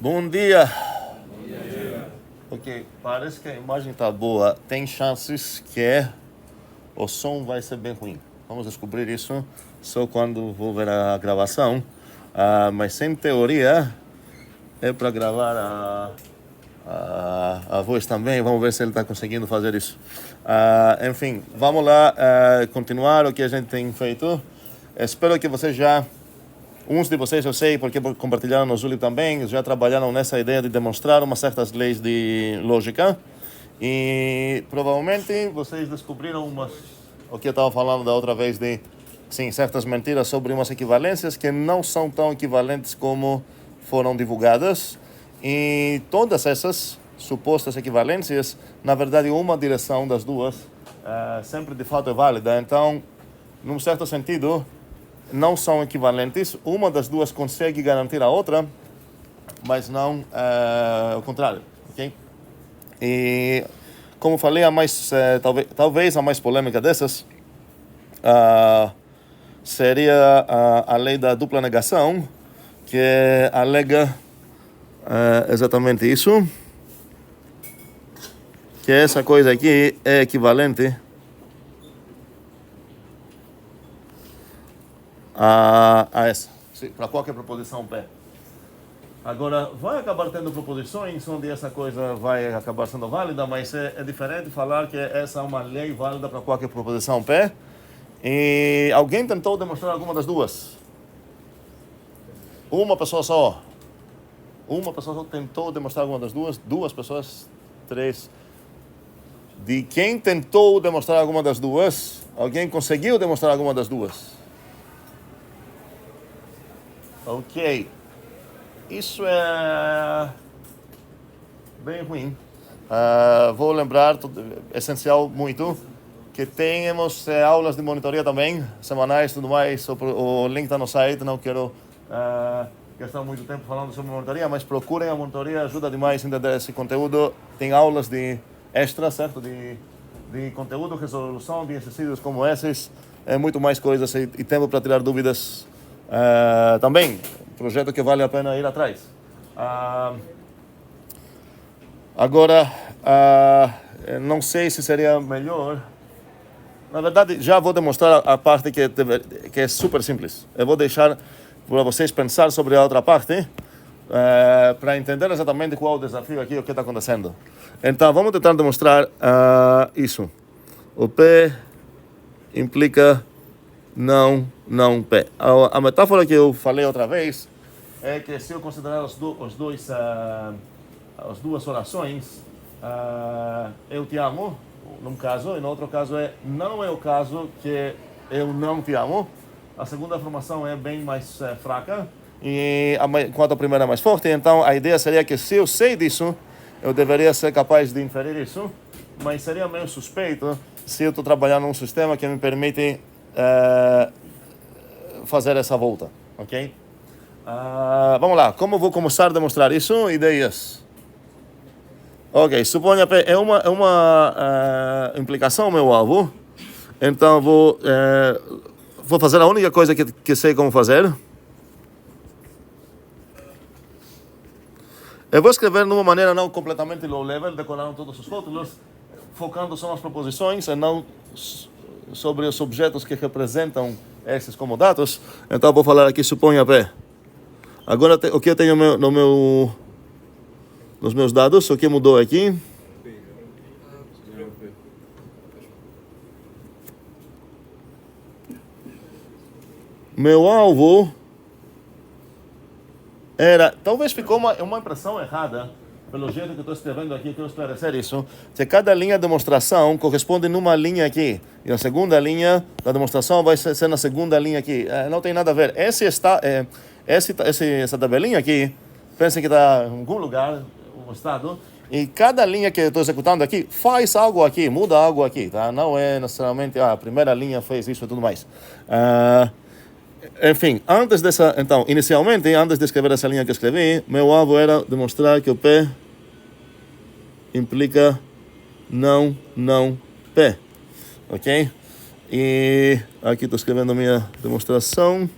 Bom dia. Ok, parece que a imagem está boa. Tem chances que o som vai ser bem ruim. Vamos descobrir isso só quando vou ver a gravação. Mas em teoria é para gravar a voz também. Vamos ver se ele está conseguindo fazer isso. Enfim, vamos lá continuar o que a gente tem feito. Espero que vocês já... Uns de vocês, eu sei, porque compartilharam no Zulip também, já trabalharam nessa ideia de demonstrar umas certas leis de lógica. E provavelmente vocês descobriram o que eu estava falando da outra vez de, sim, certas mentiras sobre umas equivalências que não são tão equivalentes como foram divulgadas. E todas essas supostas equivalências, na verdade, uma direção das duas sempre de fato é válida. Então, num certo sentido, não são equivalentes. Uma das duas consegue garantir a outra, mas não o contrário, ok? E como falei, talvez a mais polêmica dessas seria a lei da dupla negação, que alega exatamente isso, que essa coisa aqui é equivalente a essa, para qualquer proposição P. Agora, vai acabar tendo proposições onde essa coisa vai acabar sendo válida, mas é diferente falar que essa é uma lei válida para qualquer proposição P. E alguém tentou demonstrar alguma das duas? Uma pessoa só. Uma pessoa só tentou demonstrar alguma das duas. Duas pessoas, três. De quem tentou demonstrar alguma das duas, alguém conseguiu demonstrar alguma das duas? Ok, isso é bem ruim. Vou lembrar, essencial muito, que temos aulas de monitoria também, semanais, tudo mais. O link está no site, não quero gastar muito tempo falando sobre monitoria, mas procurem a monitoria, ajuda demais a entender esse conteúdo. Tem aulas de extra, certo? De conteúdo, resolução de exercícios como esses, muito mais coisas e tempo para tirar dúvidas. Também, projeto que vale a pena ir atrás. Agora, não sei se seria melhor. Na verdade, já vou demonstrar a parte que é super simples. Eu vou deixar para vocês pensar sobre a outra parte, para entender exatamente qual é o desafio aqui, o que está acontecendo. Então, vamos tentar demonstrar isso. O P implica não P. A metáfora que eu falei outra vez é que se eu considerar as duas orações, eu te amo, num caso, e no outro caso não é o caso que eu não te amo. A segunda afirmação é bem mais fraca, enquanto a primeira é mais forte. Então a ideia seria que se eu sei disso, eu deveria ser capaz de inferir isso, mas seria meio suspeito se eu estou trabalhando num sistema que me permite fazer essa volta, ok? Vamos lá, como vou começar a demonstrar isso? Ideias. Ok, suponha P é uma implicação meu alvo, então vou fazer a única coisa que sei como fazer. Eu vou escrever de uma maneira não completamente low level, decorando todos os rótulos, focando só nas proposições e não sobre os objetos que representam esses como dados. Então vou falar aqui, suponha P. Agora o que eu tenho nos meus dados, o que mudou aqui? Meu alvo era... Talvez ficou uma impressão errada, pelo jeito que eu estou escrevendo aqui, eu quero esclarecer isso. Se cada linha de demonstração corresponde numa linha aqui, e a segunda linha da demonstração vai ser na segunda linha aqui. Não tem nada a ver. Essa tabelinha aqui, pensem que está em algum lugar, o estado, e cada linha que eu estou executando aqui faz algo aqui, muda algo aqui, tá? Não é necessariamente a primeira linha fez isso e tudo mais. Enfim, inicialmente, antes de escrever essa linha que eu escrevi, meu alvo era demonstrar que o P implica não P, ok? E aqui estou escrevendo a minha demonstração.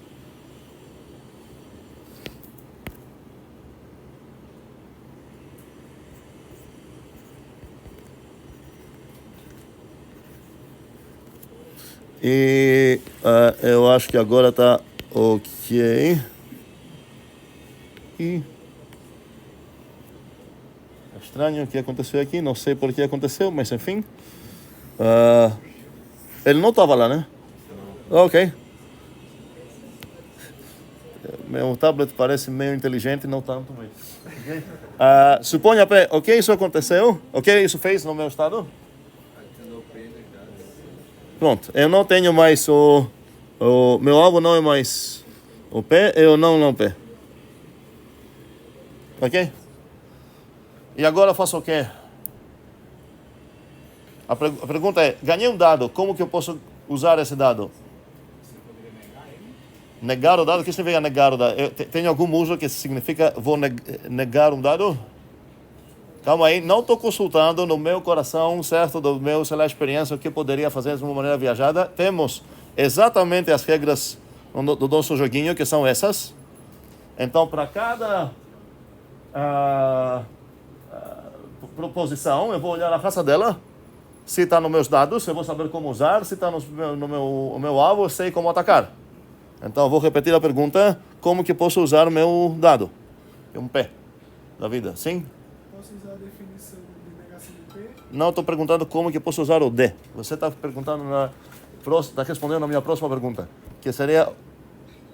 E eu acho que agora está ok. E é estranho o que aconteceu aqui, não sei por que aconteceu, mas enfim. Ele não estava lá, né? Ok. Meu tablet parece meio inteligente, não tanto, mas... Okay. Suponha, ok, isso aconteceu? Ok, isso fez no meu estado? Pronto, eu não tenho mais o meu alvo não é mais o pé, eu não pé. Ok? E agora eu faço o quê? A pergunta é, ganhei um dado, como que eu posso usar esse dado? Negar o dado? O que significa negar o dado? Tem algum uso que significa vou negar um dado? Calma aí, não estou consultando no meu coração, certo, do meu, sei lá, experiência, o que poderia fazer de uma maneira viajada. Temos exatamente as regras do nosso joguinho, que são essas. Então, para cada proposição, eu vou olhar a raça dela. Se está nos meus dados, eu vou saber como usar. Se está no meu alvo, eu sei como atacar. Então, eu vou repetir a pergunta: como que posso usar o meu dado? É um pé da vida, sim? Posso usar a definição de negação de P? Não, estou perguntando como que posso usar o D. Você está perguntando, está respondendo na minha próxima pergunta, que seria,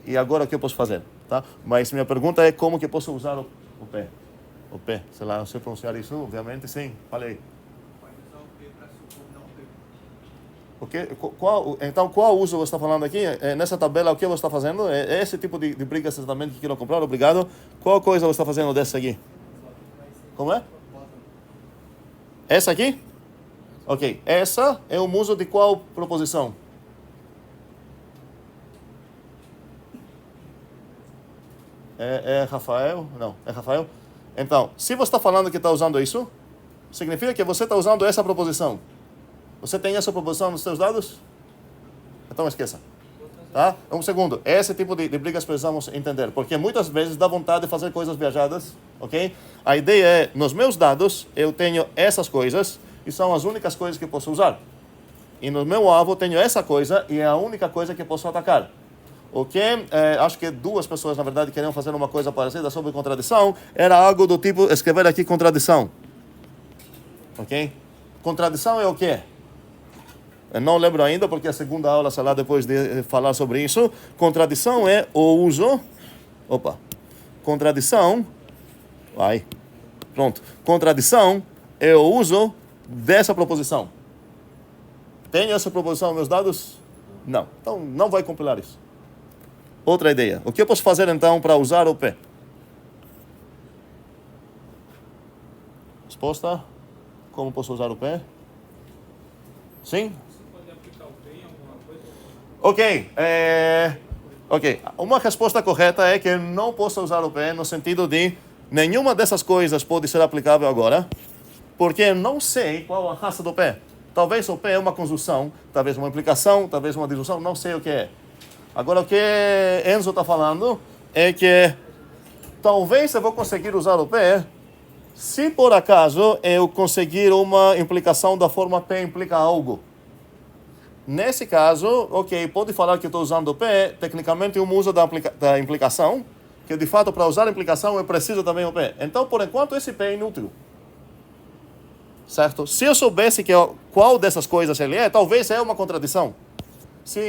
e agora o que eu posso fazer, tá? Mas minha pergunta é como que posso usar o pé. O pé, sei lá, não sei pronunciar isso, obviamente, sim, falei. Pode usar o P para supor não P. Então, qual uso você está falando aqui? Nessa tabela, o que você está fazendo? É esse tipo de briga exatamente que quero comprar, obrigado. Qual coisa você está fazendo dessa aqui? Como é? Essa aqui? Ok. Essa é o uso de qual proposição? É Rafael? Não, é Rafael? Então, se você está falando que está usando isso, significa que você está usando essa proposição. Você tem essa proposição nos seus dados? Então esqueça. Tá? Um segundo. Esse tipo de brigas precisamos entender, porque muitas vezes dá vontade de fazer coisas viajadas, ok? A ideia é, nos meus dados, eu tenho essas coisas, e são as únicas coisas que posso usar. E no meu alvo, tenho essa coisa, e é a única coisa que posso atacar. O que, acho que duas pessoas, na verdade, queriam fazer uma coisa parecida sobre contradição, era algo do tipo, escrever aqui contradição. Ok? Contradição é o quê? Eu não lembro ainda, porque a segunda aula será depois de falar sobre isso. Contradição é o uso... Opa. Contradição... Vai. Pronto. Contradição é o uso dessa proposição. Tenho essa proposição nos meus dados? Não. Então, não vai compilar isso. Outra ideia. O que eu posso fazer, então, para usar o P? Resposta? Como posso usar o P? Sim? Ok. Ok. Uma resposta correta é que não posso usar o P no sentido de nenhuma dessas coisas pode ser aplicável agora, porque eu não sei qual a raça do P. Talvez o P é uma conjunção, talvez uma implicação, talvez uma disjunção, não sei o que é. Agora, o que Enzo está falando é que talvez eu vou conseguir usar o P se por acaso eu conseguir uma implicação da forma P implica algo. Nesse caso, ok, pode falar que estou usando o P, tecnicamente um uso da implicação, que de fato para usar a implicação eu preciso também o P. Então, por enquanto, esse P é inútil. Certo? Se eu soubesse qual dessas coisas ele é, talvez é uma contradição. Se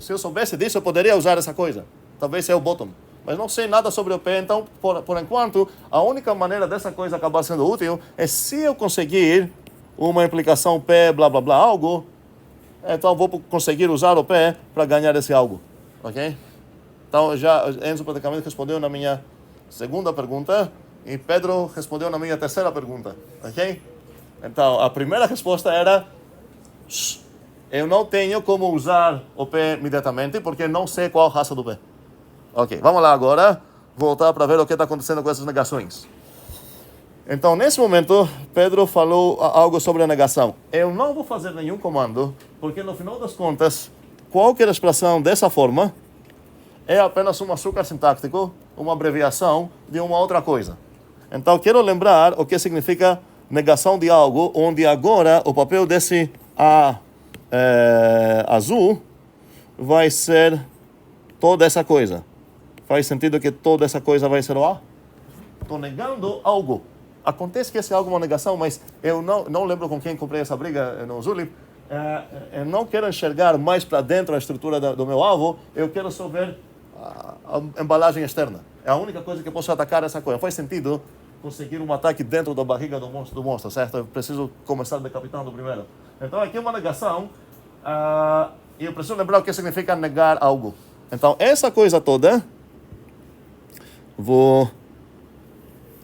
eu soubesse disso, eu poderia usar essa coisa. Talvez seja o bottom. Mas não sei nada sobre o P, então, por enquanto, a única maneira dessa coisa acabar sendo útil é se eu conseguir uma implicação P, blá, blá, blá, algo, então vou conseguir usar o P para ganhar esse algo. Ok? Então, já Enzo praticamente respondeu na minha segunda pergunta e Pedro respondeu na minha terceira pergunta. Ok? Então, a primeira resposta era... Eu não tenho como usar o P imediatamente, porque não sei qual raça do P. Ok, vamos lá agora, voltar para ver o que está acontecendo com essas negações. Então, nesse momento, Pedro falou algo sobre a negação. Eu não vou fazer nenhum comando, porque no final das contas, qualquer expressão dessa forma é apenas um açúcar sintático, uma abreviação de uma outra coisa. Então, quero lembrar o que significa negação de algo, onde agora o papel desse A azul vai ser toda essa coisa. Faz sentido que toda essa coisa vai ser o A? Estou negando algo. Acontece que esse algo é uma negação, mas eu não lembro com quem comprei essa briga no Zulip. Eu não quero enxergar mais para dentro a estrutura do meu alvo, eu quero só ver a embalagem externa. É a única coisa que eu posso atacar essa coisa. Faz sentido conseguir um ataque dentro da barriga do monstro, certo? Eu preciso começar decapitando primeiro. Então aqui é uma negação, e eu preciso lembrar o que significa negar algo. Então essa coisa toda,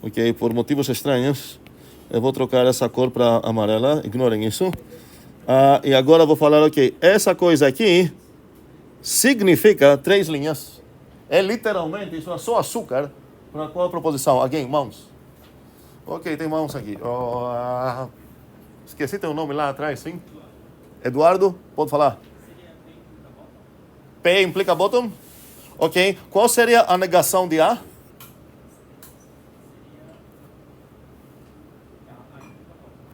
ok, por motivos estranhos, eu vou trocar essa cor para amarela, ignorem isso. E agora eu vou falar, ok, essa coisa aqui significa 3 linhas. É literalmente, isso é só açúcar. Para qual a proposição? Again, mãos. Ok, tem mãos aqui. Esqueci teu nome lá atrás, sim? Eduardo, pode falar. P implica bottom? Ok, qual seria a negação de A?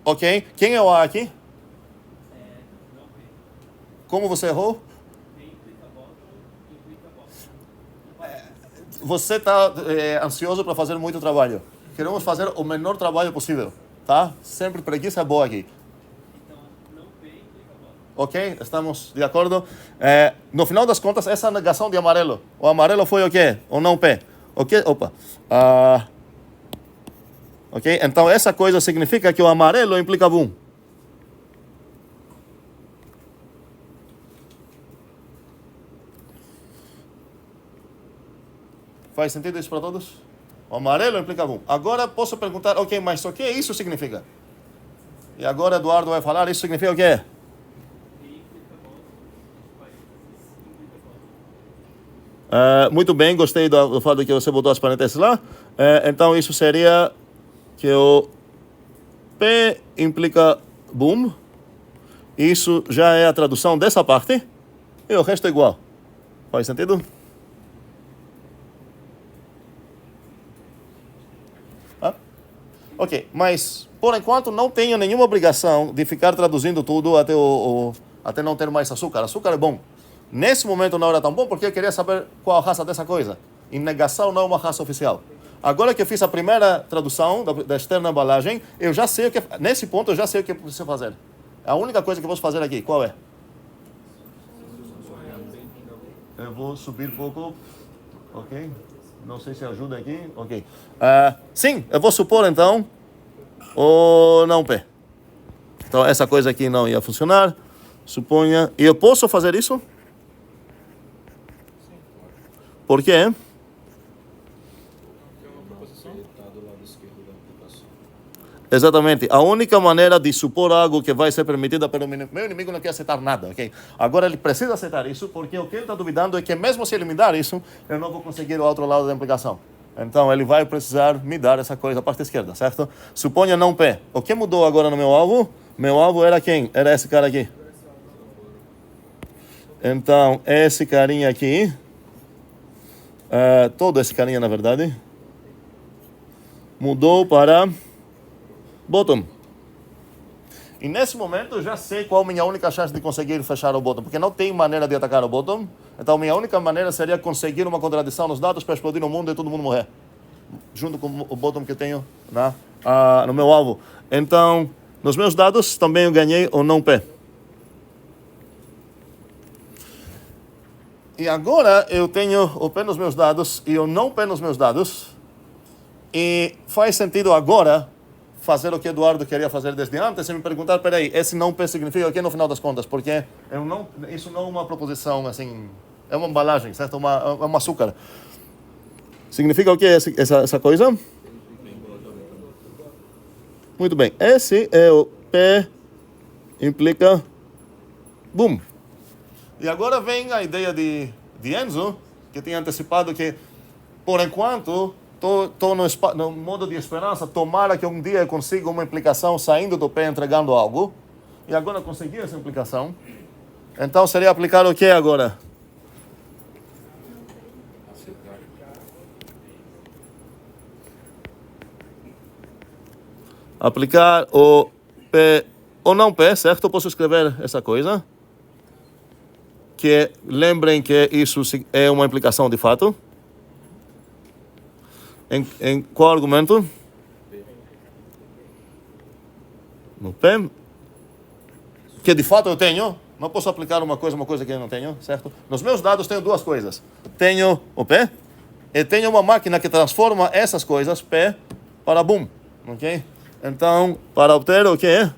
Ok, quem é o A aqui? Como você errou? Você está ansioso para fazer muito trabalho. Queremos fazer o menor trabalho possível, tá? Sempre preguiça é boa aqui. Ok, estamos de acordo? No final das contas, essa negação de amarelo. O amarelo foi o quê? O não P. Ok? Opa. Ok? Então, essa coisa significa que o amarelo implica boom. Faz sentido isso para todos? O amarelo implica boom. Agora posso perguntar, ok, mas o que isso significa? E agora Eduardo vai falar, isso significa o quê? Muito bem, gostei do fato que você botou as parênteses lá. Então isso seria que o P implica boom. Isso já é a tradução dessa parte. E o resto é igual. Faz sentido? Ok, mas por enquanto não tenho nenhuma obrigação de ficar traduzindo tudo até não ter mais açúcar. Açúcar é bom. Nesse momento não era tão bom porque eu queria saber qual a raça dessa coisa. E negação não é uma raça oficial. Agora que eu fiz a primeira tradução da externa embalagem, eu já sei o que. Nesse ponto eu já sei o que eu preciso fazer. A única coisa que eu posso fazer aqui, qual é? Eu vou subir um pouco. Ok. Não sei se ajuda aqui. Ok. Sim, eu vou supor então o não P. Então essa coisa aqui não ia funcionar. Suponha. E eu posso fazer isso? Por quê? Exatamente. A única maneira de supor algo que vai ser permitida pelo meu inimigo não quer aceitar nada, ok? Agora ele precisa aceitar isso, porque o que ele está duvidando é que mesmo se ele me dar isso, eu não vou conseguir o outro lado da implicação. Então ele vai precisar me dar essa coisa, a parte esquerda, certo? Suponha não P. O que mudou agora no meu alvo? Meu alvo era quem? Era esse cara aqui. Então, esse carinha aqui, todo esse carinha na verdade, mudou para bottom. E nesse momento eu já sei qual a minha única chance de conseguir fechar o bottom, porque não tem maneira de atacar o bottom. Então minha única maneira seria conseguir uma contradição nos dados para explodir no mundo e todo mundo morrer, junto com o bottom que eu tenho no meu alvo. Então, nos meus dados também eu ganhei o não P. E agora eu tenho o P nos meus dados e o não P nos meus dados. E faz sentido agora fazer o que Eduardo queria fazer desde antes e me perguntar, peraí, esse não P significa o que no final das contas? Porque isso não é uma proposição assim, é uma embalagem, certo? É um açúcar. Significa o que essa coisa? Muito bem, esse é o P implica boom. E agora vem a ideia de Enzo, que tinha antecipado que, por enquanto, estou no modo de esperança, tomara que um dia eu consiga uma implicação saindo do P entregando algo. E agora consegui essa implicação. Então seria aplicar o que agora? Aplicar o P ou não P, certo? Eu posso escrever essa coisa. que lembrem que isso é uma implicação de fato. Em qual argumento? No P. Que de fato eu tenho. Não posso aplicar uma coisa que eu não tenho, certo? Nos meus dados tenho duas coisas. Tenho o P e tenho uma máquina que transforma essas coisas, P, para boom. Ok? Então, para obter o quê?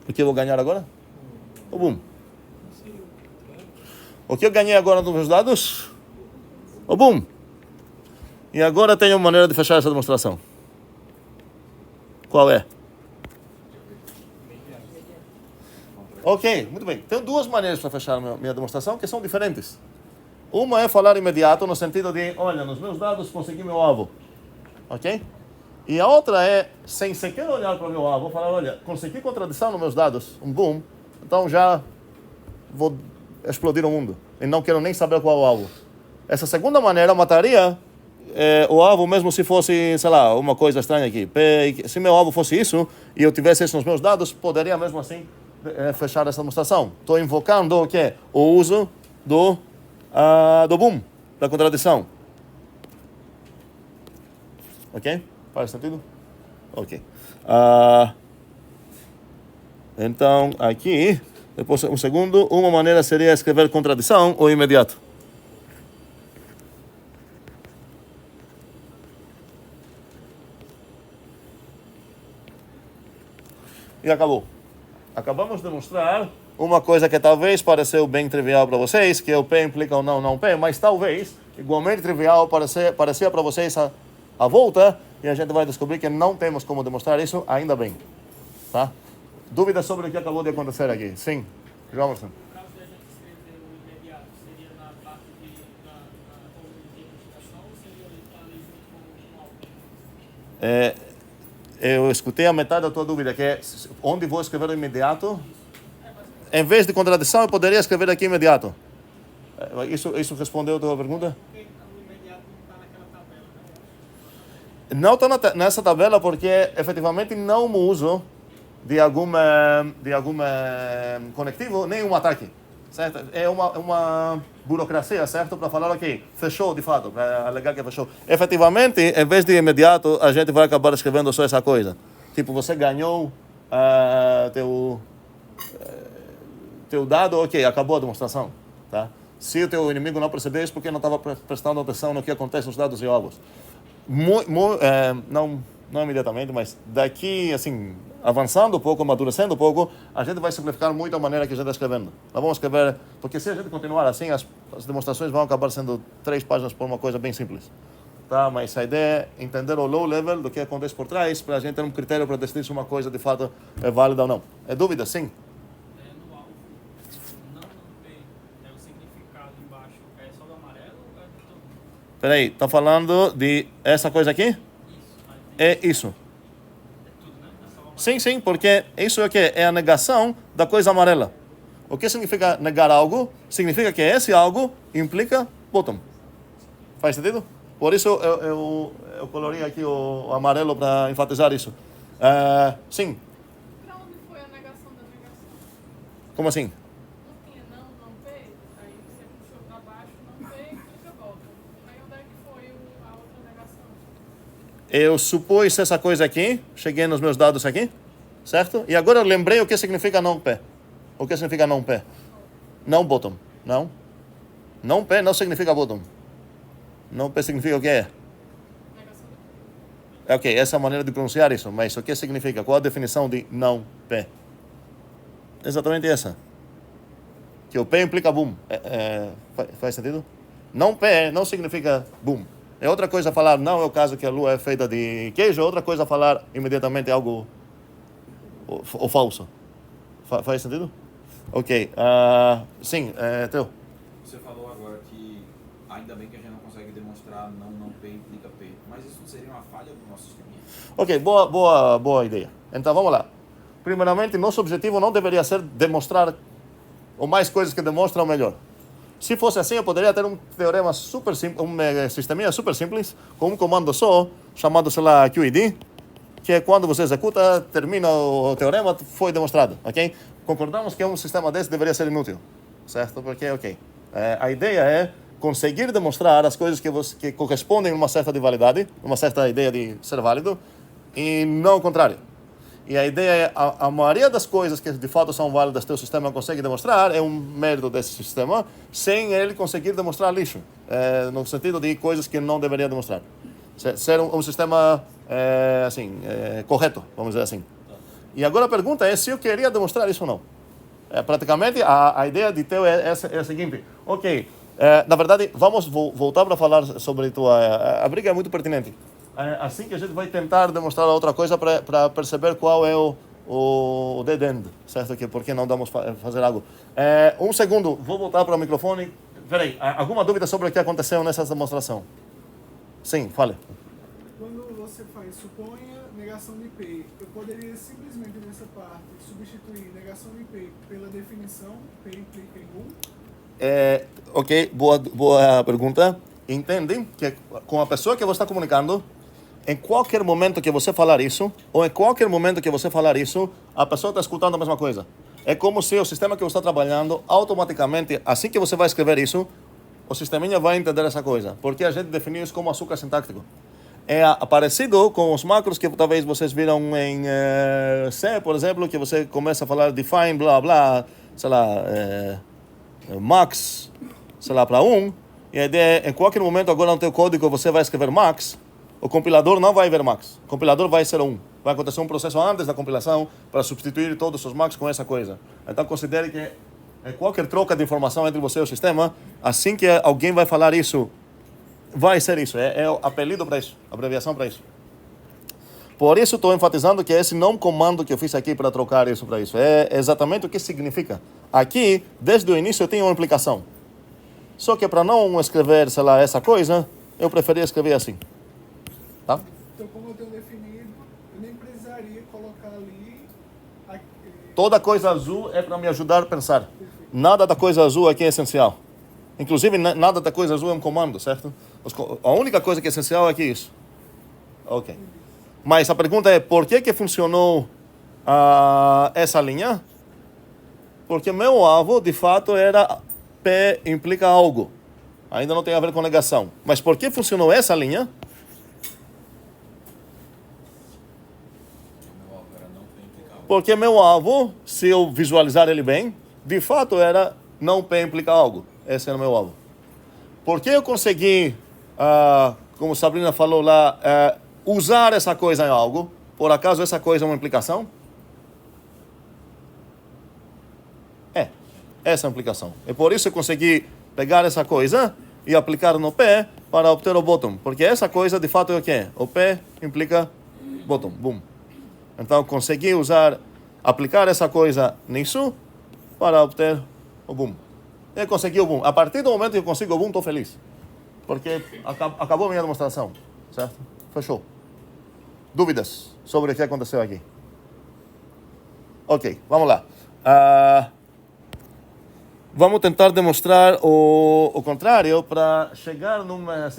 O que eu vou ganhar agora? O boom. O que eu ganhei agora nos meus dados? O boom. E agora tenho uma maneira de fechar essa demonstração. Qual é? Ok, muito bem. Tenho duas maneiras para fechar minha demonstração que são diferentes. Uma é falar imediato, no sentido de, olha, nos meus dados consegui meu alvo. Ok? E a outra é, sem sequer olhar para o meu alvo, falar, olha, consegui contradição nos meus dados, um boom, então já vou explodir o mundo. E não quero nem saber qual é o alvo. Essa segunda maneira mataria o alvo mesmo se fosse, sei lá, uma coisa estranha aqui. Se meu alvo fosse isso, e eu tivesse isso nos meus dados, poderia mesmo assim fechar essa demonstração. Estou invocando o quê? O uso do boom, da contradição. Ok? Faz sentido? Ok. Então, aqui, depois um segundo, uma maneira seria escrever contradição ou imediato. E acabou. Acabamos de demonstrar uma coisa que talvez pareceu bem trivial para vocês, que o P implica ou não P, mas talvez, igualmente trivial, parecia para vocês a volta, e a gente vai descobrir que não temos como demonstrar isso, ainda bem. Tá? Dúvidas sobre o que acabou de acontecer aqui? Sim, Jomerson. No caso de a gente escrever o imediato, seria na parte na investigação ou seria ali junto com o alvo? Eu escutei a metade da tua dúvida, que é onde vou escrever o imediato. Em vez de contradição, eu poderia escrever aqui imediato. Isso respondeu a tua pergunta? Porque o imediato não está naquela tabela, né? Não estou nessa tabela porque efetivamente não uso de algum conectivo nem um ataque, certo? É uma burocracia, certo? Para falar, ok, fechou de fato, para alegar que fechou. Efetivamente, em vez de imediato, a gente vai acabar escrevendo só essa coisa. Tipo, você ganhou teu dado, ok, acabou a demonstração, tá? Se o teu inimigo não percebeu isso, porque não estava prestando atenção no que acontece nos dados e alvos. Não imediatamente, mas daqui, assim, avançando um pouco, amadurecendo um pouco, a gente vai simplificar muito a maneira que a gente está escrevendo. Nós vamos escrever, porque se a gente continuar assim, as demonstrações vão acabar sendo 3 páginas por uma coisa bem simples. Tá? Mas a ideia é entender o low level do que acontece por trás, para a gente ter um critério para decidir se uma coisa de fato é válida ou não. É dúvida? Sim. No alvo, não tem o significado embaixo, é só do amarelo ou é de todo? Peraí, está falando de essa coisa aqui? Isso. É isso. É tudo, né? É só o amarelo. Sim, porque isso é o quê? É a negação da coisa amarela. O que significa negar algo? Significa que esse algo implica bottom. Faz sentido? Por isso eu colori aqui o amarelo para enfatizar isso. Sim. Para onde foi a negação da negação? Como assim? Não tinha não P, aí você puxou para baixo, não P, clica volta. Aí onde é que foi a outra negação? Eu supus essa coisa aqui, cheguei nos meus dados aqui, certo? E agora eu lembrei o que significa não P. O que significa não P? Não bottom. Não. Não P não significa bottom. Não P significa o que é? Negação do É ok, essa é a maneira de pronunciar isso, mas o que significa? Qual a definição de não P? Exatamente essa. Que o P implica boom. Faz sentido? Não P não significa boom. É outra coisa falar, não é o caso que a lua é feita de queijo, é outra coisa falar imediatamente algo ou falso. Faz sentido? Ok. Sim, Teu. Você falou agora que ainda bem que a gente não consegue demonstrar não P implica P, mas isso não seria uma falha do nosso sistema? Ok, boa ideia. Então vamos lá. Primeiramente, nosso objetivo não deveria ser demonstrar ou mais coisas que demonstram melhor. Se fosse assim, eu poderia ter um teorema super simples, um sisteminha super simples, com um comando só, chamado, sei lá, QED, que quando você executa, termina o teorema, foi demonstrado, ok? Concordamos que um sistema desse deveria ser inútil, certo? Porque, ok, a ideia é conseguir demonstrar as coisas que correspondem a uma certa de validade, uma certa ideia de ser válido, e não o contrário. E a ideia é, a maioria das coisas que de fato são válidas, teu sistema consegue demonstrar, é um mérito desse sistema, sem ele conseguir demonstrar lixo, no sentido de coisas que não deveria demonstrar. Ser um sistema, correto, vamos dizer assim. E agora a pergunta é se eu queria demonstrar isso ou não. Praticamente, a ideia de teu é a seguinte, ok, na verdade, vamos voltar para falar sobre a briga é muito pertinente. Assim que a gente vai tentar demonstrar outra coisa para perceber qual é o dead end, certo? Que por que não damos fazer algo? Um segundo, vou voltar para o microfone. Peraí, alguma dúvida sobre o que aconteceu nessa demonstração? Sim, fale. Quando você faz, suponha negação de P, eu poderia simplesmente nessa parte substituir negação de P pela definição P implica em boom? Ok, boa pergunta. Entendem que com a pessoa que você está comunicando, em qualquer momento que você falar isso, ou em qualquer momento que você falar isso, a pessoa está escutando a mesma coisa. É como se o sistema que você está trabalhando, automaticamente, assim que você vai escrever isso, o sisteminha vai entender essa coisa. Porque a gente definiu isso como açúcar sintático. É parecido com os macros que talvez vocês viram em C, por exemplo, que você começa a falar define, blá, blá, sei lá, max, sei lá, para 1. E a ideia é, em qualquer momento agora no teu código você vai escrever max, o compilador não vai ver max. O compilador vai ser 1. Vai acontecer um processo antes da compilação para substituir todos os max com essa coisa. Então considere que qualquer troca de informação entre você e o sistema, assim que alguém vai falar isso, vai ser isso. É o apelido para isso, abreviação para isso. Por isso estou enfatizando que esse não comando que eu fiz aqui para trocar isso para isso. É exatamente o que significa. Aqui, desde o início, eu tenho uma implicação. Só que para não escrever, sei lá, essa coisa, eu preferia escrever assim. Tá? Então, como eu tenho definido, eu nem precisaria colocar ali... Toda coisa azul é para me ajudar a pensar. Nada da coisa azul aqui é essencial. Inclusive, nada da coisa azul é um comando, certo? A única coisa que é essencial é aqui isso. Ok. Mas a pergunta é, por que funcionou essa linha? Porque meu alvo, de fato, era P implica algo. Ainda não tem a ver com negação. Mas por que funcionou essa linha? Porque meu alvo, se eu visualizar ele bem, de fato era não P implica algo. Esse era o meu alvo. Por que eu consegui, como Sabrina falou lá, usar essa coisa em algo? Por acaso essa coisa é uma implicação? Essa é a implicação. E por isso eu consegui pegar essa coisa e aplicar no P para obter o bottom. Porque essa coisa, de fato, é o quê? O P implica bottom, boom. Então, eu consegui aplicar essa coisa nisso para obter o boom. Eu consegui o boom. A partir do momento que eu consigo o boom, estou feliz. Porque acabou a minha demonstração. Certo? Fechou. Dúvidas sobre o que aconteceu aqui? Ok, vamos lá. Vamos tentar demonstrar o contrário para chegar numa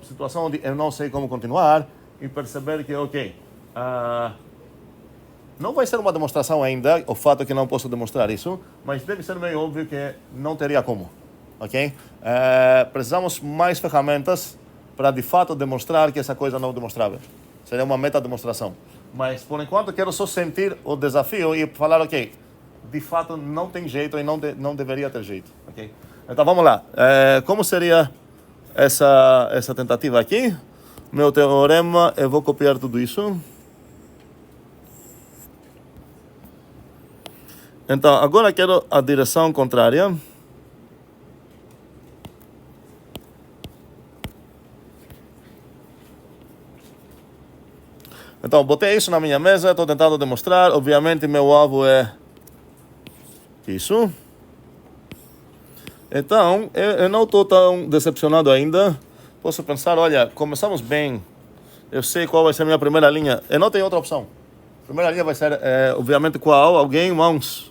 situação onde eu não sei como continuar e perceber que, ok, não vai ser uma demonstração ainda, o fato que não posso demonstrar isso, mas deve ser meio óbvio que não teria como, ok? Precisamos mais ferramentas para, de fato, demonstrar que essa coisa não é demonstrável. Seria uma meta-demonstração. Mas, por enquanto, quero só sentir o desafio e falar, ok, de fato não tem jeito e não deveria ter jeito, ok? Então vamos lá. Como seria essa tentativa aqui? Meu teorema, eu vou copiar tudo isso. Então agora quero a direção contrária. Então botei isso na minha mesa, estou tentando demonstrar. Obviamente meu alvo é isso. Então, eu não estou tão decepcionado ainda. Posso pensar, olha, começamos bem. Eu sei qual vai ser a minha primeira linha. Eu não tenho outra opção. A primeira linha vai ser, obviamente, qual? Alguém, mãos.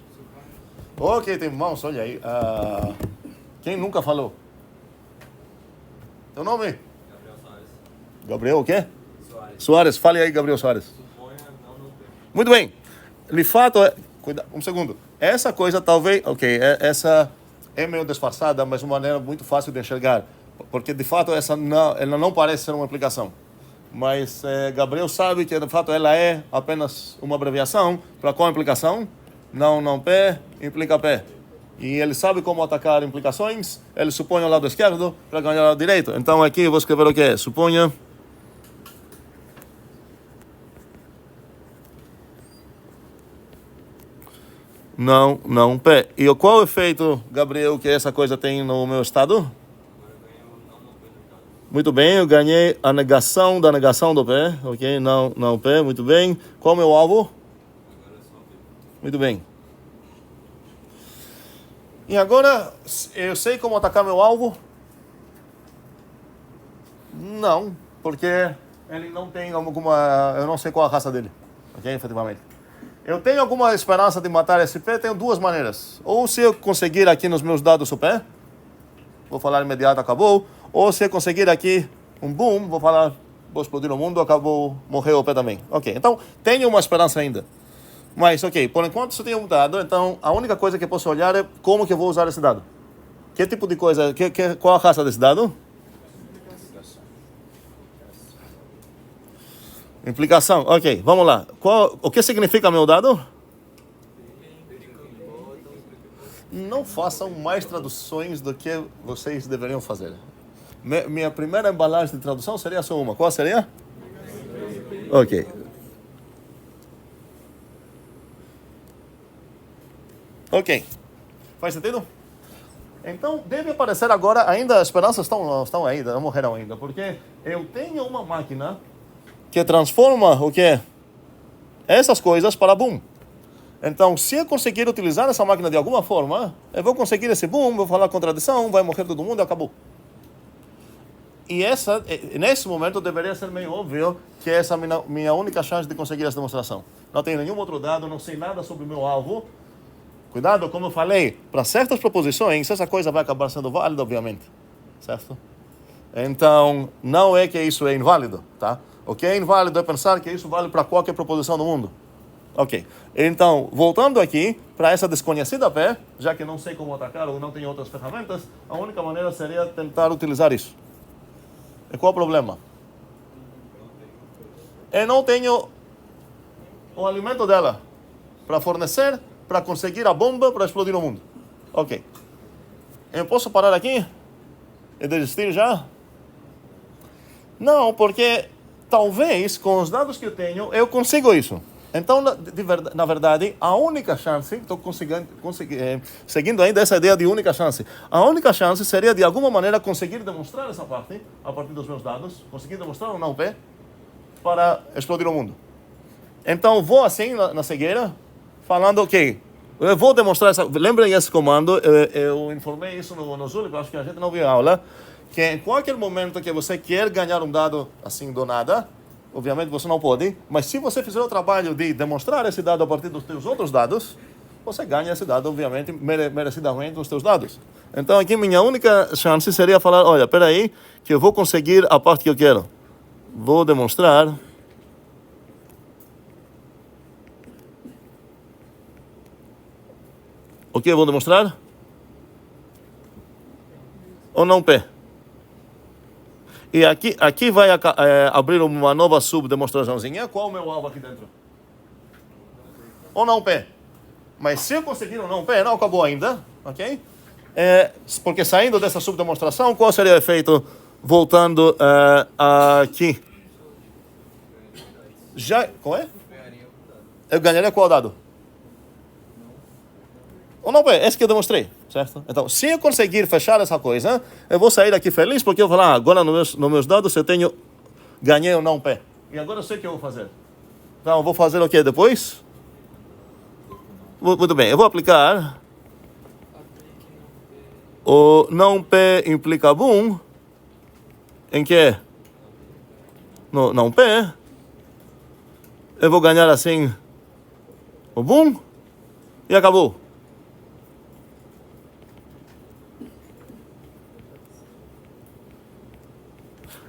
Ok, tem mãos, olha aí. Quem nunca falou? Teu nome? Gabriel Soares. Gabriel o quê? Soares. Soares, fale aí, Gabriel Soares. Muito bem. De fato, um segundo. Essa coisa talvez, essa é meio disfarçada, mas uma maneira muito fácil de enxergar. Porque, de fato, ela não parece ser uma implicação. Mas Gabriel sabe que, de fato, ela é apenas uma abreviação para qual implicação? Não P, implica P. E ele sabe como atacar implicações, ele supõe o lado esquerdo para ganhar o lado direito. Então, aqui eu vou escrever o que é? Suponha... Não P. E qual o efeito, Gabriel, que essa coisa tem no meu estado? Muito bem, eu ganhei a negação da negação do P, ok? Não P, muito bem. Qual é o meu alvo? Muito bem. E agora, eu sei como atacar meu alvo? Não, porque ele não tem alguma... Eu não sei qual a raça dele, ok? Efetivamente. Eu tenho alguma esperança de matar esse P? Tenho duas maneiras. Ou se eu conseguir aqui nos meus dados o P, vou falar imediato, acabou. Ou se eu conseguir aqui um boom, vou explodir o mundo, acabou, morreu o P também. Ok, então tenho uma esperança ainda. Mas, ok, por enquanto só tenho um dado, então a única coisa que eu posso olhar é como que eu vou usar esse dado. Que tipo de coisa, qual a raça desse dado? Implicação, ok, vamos lá. O que significa meu dado? Não façam mais traduções do que vocês deveriam fazer. Minha primeira embalagem de tradução seria só uma. Qual seria? Ok. Ok. Faz sentido? Então, deve aparecer agora, ainda as esperanças estão ainda, não morreram ainda, porque eu tenho uma máquina que transforma o quê? Essas coisas para boom. Então, se eu conseguir utilizar essa máquina de alguma forma, eu vou conseguir esse boom, vou falar contradição, vai morrer todo mundo e acabou. E nesse momento deveria ser meio óbvio que essa é a minha única chance de conseguir essa demonstração. Não tenho nenhum outro dado, não sei nada sobre o meu alvo. Cuidado, como eu falei, para certas proposições, essa coisa vai acabar sendo válida, obviamente. Certo? Então, não é que isso é inválido, tá? O que é inválido é pensar que isso vale para qualquer proposição do mundo. Ok. Então, voltando aqui, para essa desconhecida P, já que não sei como atacar ou não tenho outras ferramentas, a única maneira seria tentar utilizar isso. E qual o problema? Eu não tenho o alimento dela para fornecer, para conseguir a bomba para explodir o mundo. Ok. Eu posso parar aqui e desistir já? Não, porque talvez com os dados que eu tenho eu consigo isso. Então, na verdade, a única chance, estou seguindo ainda essa ideia de única chance, a única chance seria de alguma maneira conseguir demonstrar essa parte, a partir dos meus dados, conseguir demonstrar um não P para explodir o mundo. Então, vou assim na cegueira, falando, ok, eu vou demonstrar essa... Lembrem esse comando, eu informei isso no Zulip, acho que a gente não viu a aula, que em qualquer momento que você quer ganhar um dado assim do nada, obviamente você não pode, mas se você fizer o trabalho de demonstrar esse dado a partir dos seus outros dados, você ganha esse dado, obviamente, merecidamente nos seus dados. Então aqui minha única chance seria falar, olha, espera aí, que eu vou conseguir a parte que eu quero. Vou demonstrar... O que eu vou demonstrar? Ou não P. E aqui vai abrir uma nova subdemonstraçãozinha. Qual é o meu alvo aqui dentro? Ou não P. Mas se eu conseguir um não P, não acabou ainda. Ok? Porque saindo dessa subdemonstração, qual seria o efeito voltando aqui? Qual é? Eu ganharia qual dado? Ou não P, esse que eu demonstrei, certo? Então, se eu conseguir fechar essa coisa, eu vou sair daqui feliz, porque eu vou falar, agora nos meus dados eu ganhei o não P. E agora eu sei o que eu vou fazer. Então, eu vou fazer o que depois? Muito bem, eu vou aplicar o não P implica boom, em que no não P, eu vou ganhar assim o boom e acabou.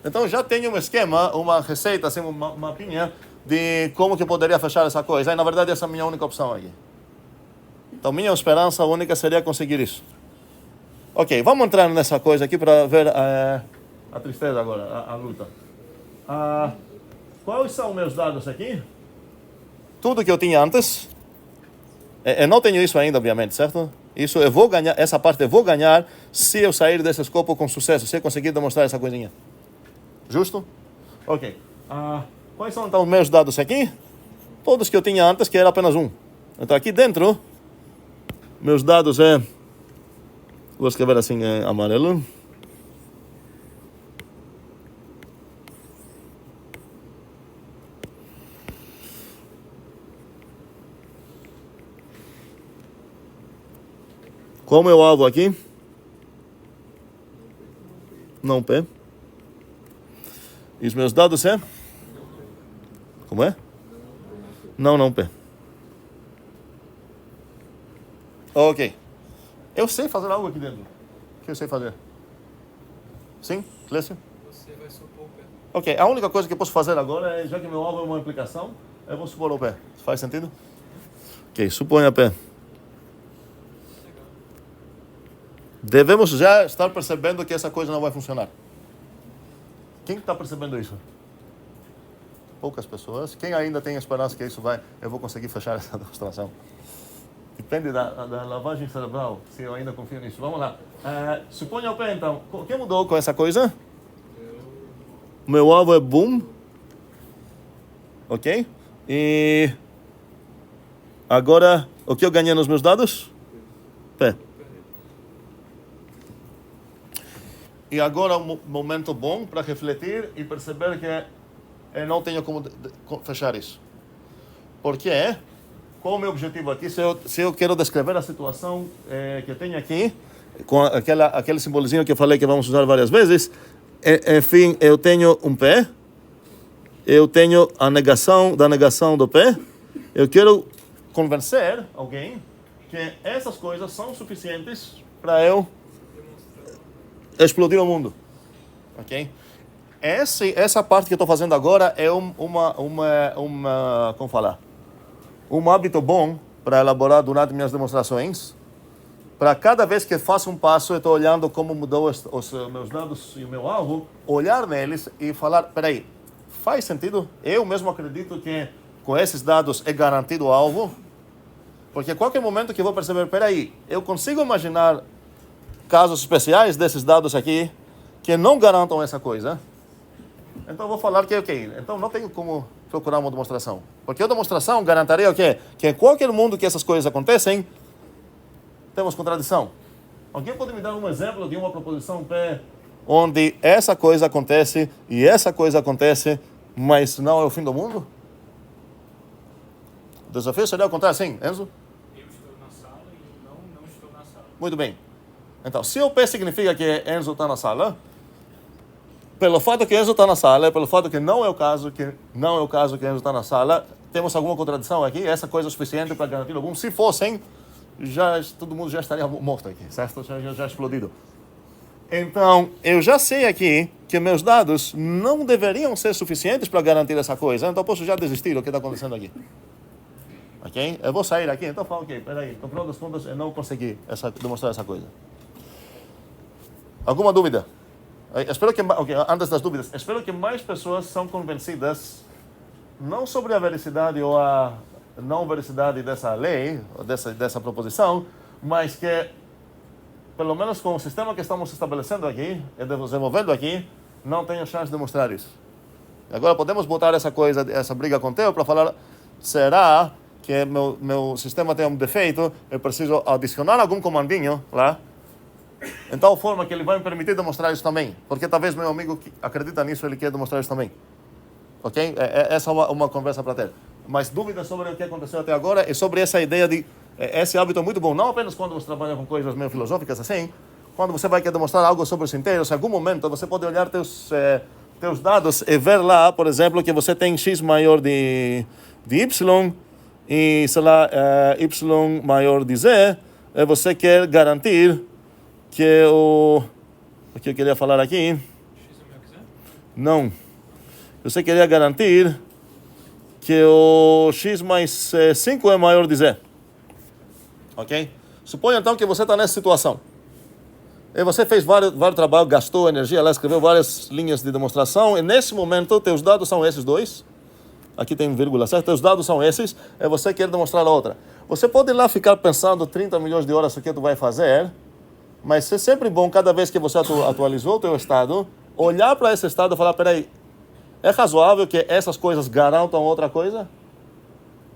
Então já tenho um esquema, uma receita, assim, uma mapinha de como que eu poderia fechar essa coisa. E na verdade essa é a minha única opção aqui. Então minha esperança única seria conseguir isso. Ok, vamos entrar nessa coisa aqui para ver a tristeza agora, a luta. Quais são meus dados aqui? Tudo que eu tinha antes. Eu não tenho isso ainda, obviamente, certo? Isso eu vou ganhar, essa parte eu vou ganhar se eu sair desse escopo com sucesso, se eu conseguir demonstrar essa coisinha. Justo? Ok. Quais são então os meus dados aqui? Todos que eu tinha antes, que era apenas um. Então aqui dentro, meus dados vou escrever assim em amarelo. Qual é o meu alvo aqui? Não P. E os meus dados é? Como é? Não P. Ok. Eu sei fazer algo aqui dentro. O que eu sei fazer? Sim? Clécio? Você vai supor o pé. Ok. A única coisa que eu posso fazer agora é, já que meu alvo é uma implicação, eu vou supor o pé. Faz sentido? Ok. Suponha pé. Devemos já estar percebendo que essa coisa não vai funcionar. Quem está percebendo isso? Poucas pessoas. Quem ainda tem esperança que isso eu vou conseguir fechar essa demonstração? Depende da lavagem cerebral, se eu ainda confio nisso. Vamos lá. Suponha o pé, então. O que mudou com essa coisa? Meu alvo é boom. Ok? E agora, o que eu ganhei nos meus dados? Pé. E agora é um momento bom para refletir e perceber que eu não tenho como fechar isso. Por quê? Qual é o meu objetivo aqui? Se eu quero descrever a situação que eu tenho aqui, com aquele simbolozinho que eu falei que vamos usar várias vezes, enfim, eu tenho um pé, eu tenho a negação da negação do pé, eu quero convencer alguém que essas coisas são suficientes para eu explodir o mundo, ok? Essa parte que eu estou fazendo agora é como falar? Um hábito bom para elaborar durante minhas demonstrações. Para cada vez que faço um passo, eu estou olhando como mudou os meus dados e o meu alvo, olhar neles e falar, peraí, faz sentido? Eu mesmo acredito que com esses dados é garantido o alvo, porque a qualquer momento que eu vou perceber, peraí, eu consigo imaginar casos especiais desses dados aqui que não garantam essa coisa. Então eu vou falar que ok, então não tenho como procurar uma demonstração. Porque a demonstração garantiria o quê? Que em qualquer mundo que essas coisas acontecem, temos contradição. Alguém pode me dar um exemplo de uma proposição P onde essa coisa acontece e essa coisa acontece, mas não é o fim do mundo? O desafio seria o contrário, sim, Enzo? Eu estou na sala e não estou na sala. Muito bem. Então, se o P significa que Enzo está na sala, pelo fato que Enzo está na sala, pelo fato que não é o caso que Enzo está na sala, temos alguma contradição aqui? Essa coisa é suficiente para garantir algum? Se fossem, todo mundo já estaria morto aqui, certo? Já explodido. Então, eu já sei aqui que meus dados não deveriam ser suficientes para garantir essa coisa, então posso já desistir do que está acontecendo aqui. Ok? Eu vou sair aqui, então falo, ok, peraí, no final das contas eu não consegui demonstrar essa coisa. Alguma dúvida? Espero que, antes das dúvidas, espero que mais pessoas são convencidas não sobre a veracidade ou a não veracidade dessa lei, dessa proposição, mas que, pelo menos com o sistema que estamos estabelecendo aqui e desenvolvendo aqui, não tenho chance de demonstrar isso. Agora podemos botar essa briga com o Theo para falar, será que meu sistema tem um defeito, eu preciso adicionar algum comandinho lá, em tal forma que ele vai me permitir demonstrar isso também. Porque talvez meu amigo que acredita nisso, ele quer demonstrar isso também. Ok? Essa é uma conversa para ter. Mas dúvidas sobre o que aconteceu até agora e sobre essa ideia de... Esse hábito é muito bom, não apenas quando você trabalha com coisas meio filosóficas assim, quando você vai querer demonstrar algo sobre os inteiros, em algum momento você pode olhar teus dados e ver lá, por exemplo, que você tem x maior de y e, sei lá, y maior de z, e você quer garantir que o que eu queria falar aqui, X é maior que Z? Não. Você queria garantir que o x mais 5 é maior de z. Ok? Suponha então que você está nessa situação. E você fez vários trabalhos, gastou energia, ela escreveu várias linhas de demonstração, e nesse momento teus dados são esses dois. Aqui tem vírgula, certo? Teus dados são esses, e você quer demonstrar a outra. Você pode ir lá ficar pensando 30 milhões de horas o que tu vai fazer, mas é sempre bom, cada vez que você atualizou o teu estado, olhar para esse estado e falar, peraí, é razoável que essas coisas garantam outra coisa?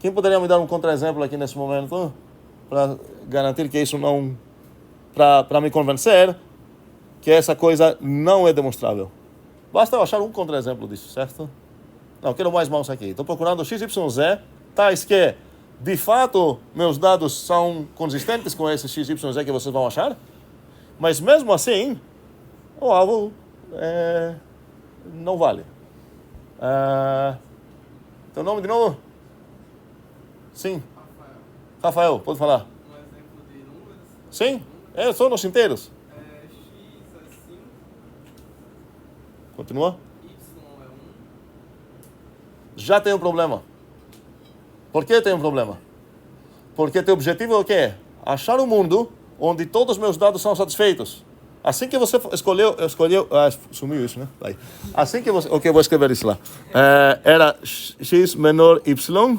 Quem poderia me dar um contra-exemplo aqui nesse momento? Para garantir que isso não... Para me convencer que essa coisa não é demonstrável. Basta eu achar um contra-exemplo disso, certo? Não, quero mais mãos aqui. Estou procurando x, y, z, tais que, de fato, meus dados são consistentes com esse x, y, z que vocês vão achar, mas mesmo assim, o alvo não vale. Teu nome de novo? Sim. Rafael, pode falar. Um exemplo de números. Sim? São nos inteiros. X é 5, Continua. Y é 1. Já tem um problema. Por que tem um problema? Porque teu objetivo é o quê? Achar um mundo onde todos os meus dados são satisfeitos. Assim que você escolheu, sumiu isso, né? Aí. Assim que você, ok, vou escrever isso lá. Era x menor y,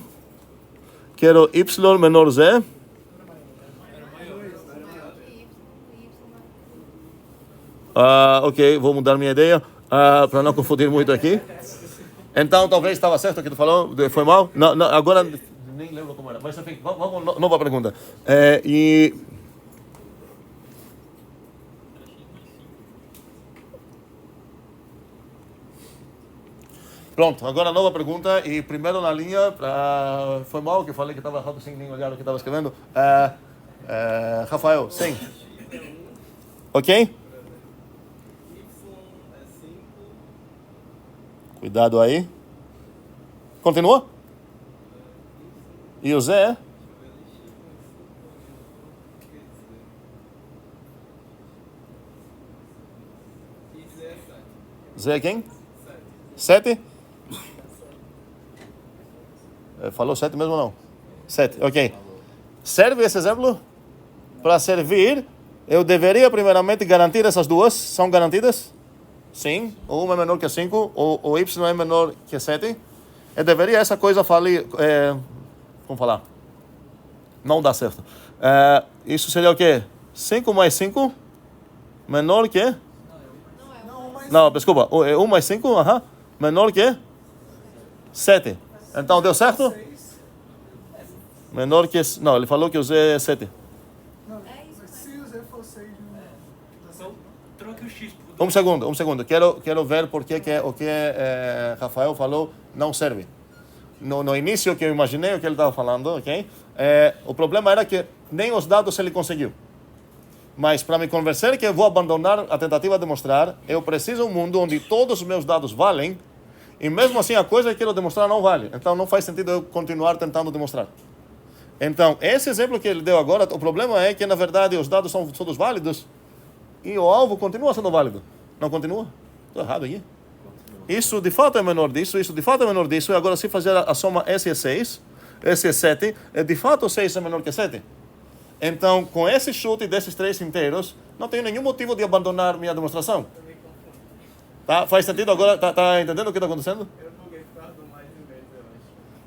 quero y menor z. Ok, vou mudar minha ideia para não confundir muito aqui. Então, talvez estava certo o que tu falou, foi mal? Não, agora nem lembro como era. Mas enfim, vamos nova pergunta. Pronto, agora nova pergunta e primeiro na linha, foi mal que eu falei que estava errado sem nem olhar o que estava escrevendo. Rafael, sim. Ok? Y é 5. Cuidado aí. Continua? E o Zé? Zé quem? 7? Falou 7 mesmo ou não? 7, ok. Serve esse exemplo? Para servir, eu deveria primeiramente garantir essas duas. São garantidas? Sim. O 1 é menor que 5, o Y é menor que 7. Eu deveria essa coisa falir... Vamos falar. Não dá certo. Isso seria o quê? 5 mais 5 menor que... Não, desculpa. 1 mais 5, menor que 7. Então, deu certo? Menor que... Não, ele falou que o Z é 7. Não, mas se o Z for 6, Então, troque o X por 2. Um segundo. Quero ver por que o que Rafael falou não serve. No início que eu imaginei o que ele estava falando, ok? O problema era que nem os dados ele conseguiu. Mas para me convencer que eu vou abandonar a tentativa de demonstrar, eu preciso de um mundo onde todos os meus dados valem e mesmo assim a coisa que eu quero demonstrar não vale. Então não faz sentido eu continuar tentando demonstrar. Então, esse exemplo que ele deu agora, o problema é que na verdade os dados são todos válidos e o alvo continua sendo válido. Não continua? Estou errado aqui. Isso de fato é menor disso, isso de fato é menor disso, e agora se fazer a soma S é 6, S é 7, de fato 6 é menor que 7. Então, com esse chute desses 3 inteiros, não tenho nenhum motivo de abandonar minha demonstração. Tá? Faz sentido agora? Tá entendendo o que está acontecendo? Eu buguei por causa do mais em vez, eu acho.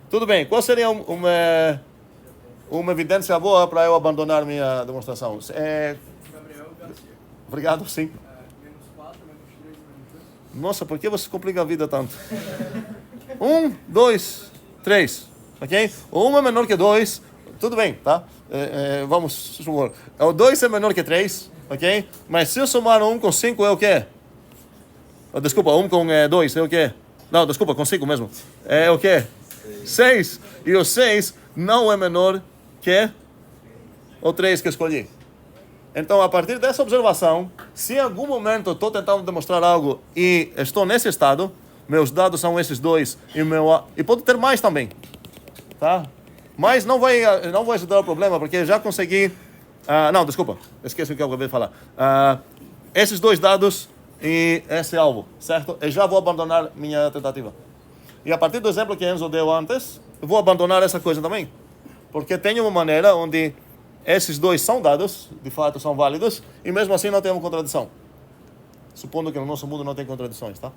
Tudo bem. Qual seria uma evidência boa para eu abandonar minha demonstração? Gabriel Garcia. Obrigado, sim. Menos 4, menos 3, menos 2. Nossa, por que você complica a vida tanto? 1, 2, 3. Ok? O 1 é menor que 2. Tudo bem, tá? Vamos supor. O 2 é menor que 3. Ok? Mas se eu somar 1 com 5 é o quê? Desculpa, 1 com 2 é o quê? Não, desculpa, com 5 mesmo. É o quê? 6. E o 6 não é menor que o 3 que eu escolhi. Então, a partir dessa observação, se em algum momento eu estou tentando demonstrar algo e estou nesse estado, meus dados são esses dois e pode ter mais também, tá? Mas não vai ajudar o problema, porque eu já consegui... não, desculpa, esqueci o que eu acabei de falar. Esses dois dados e esse alvo, certo? Eu já vou abandonar minha tentativa. E a partir do exemplo que Enzo deu antes, eu vou abandonar essa coisa também. Porque tem uma maneira onde esses dois são dados, de fato são válidos, e mesmo assim não tem uma contradição. Supondo que no nosso mundo não tem contradições, tá?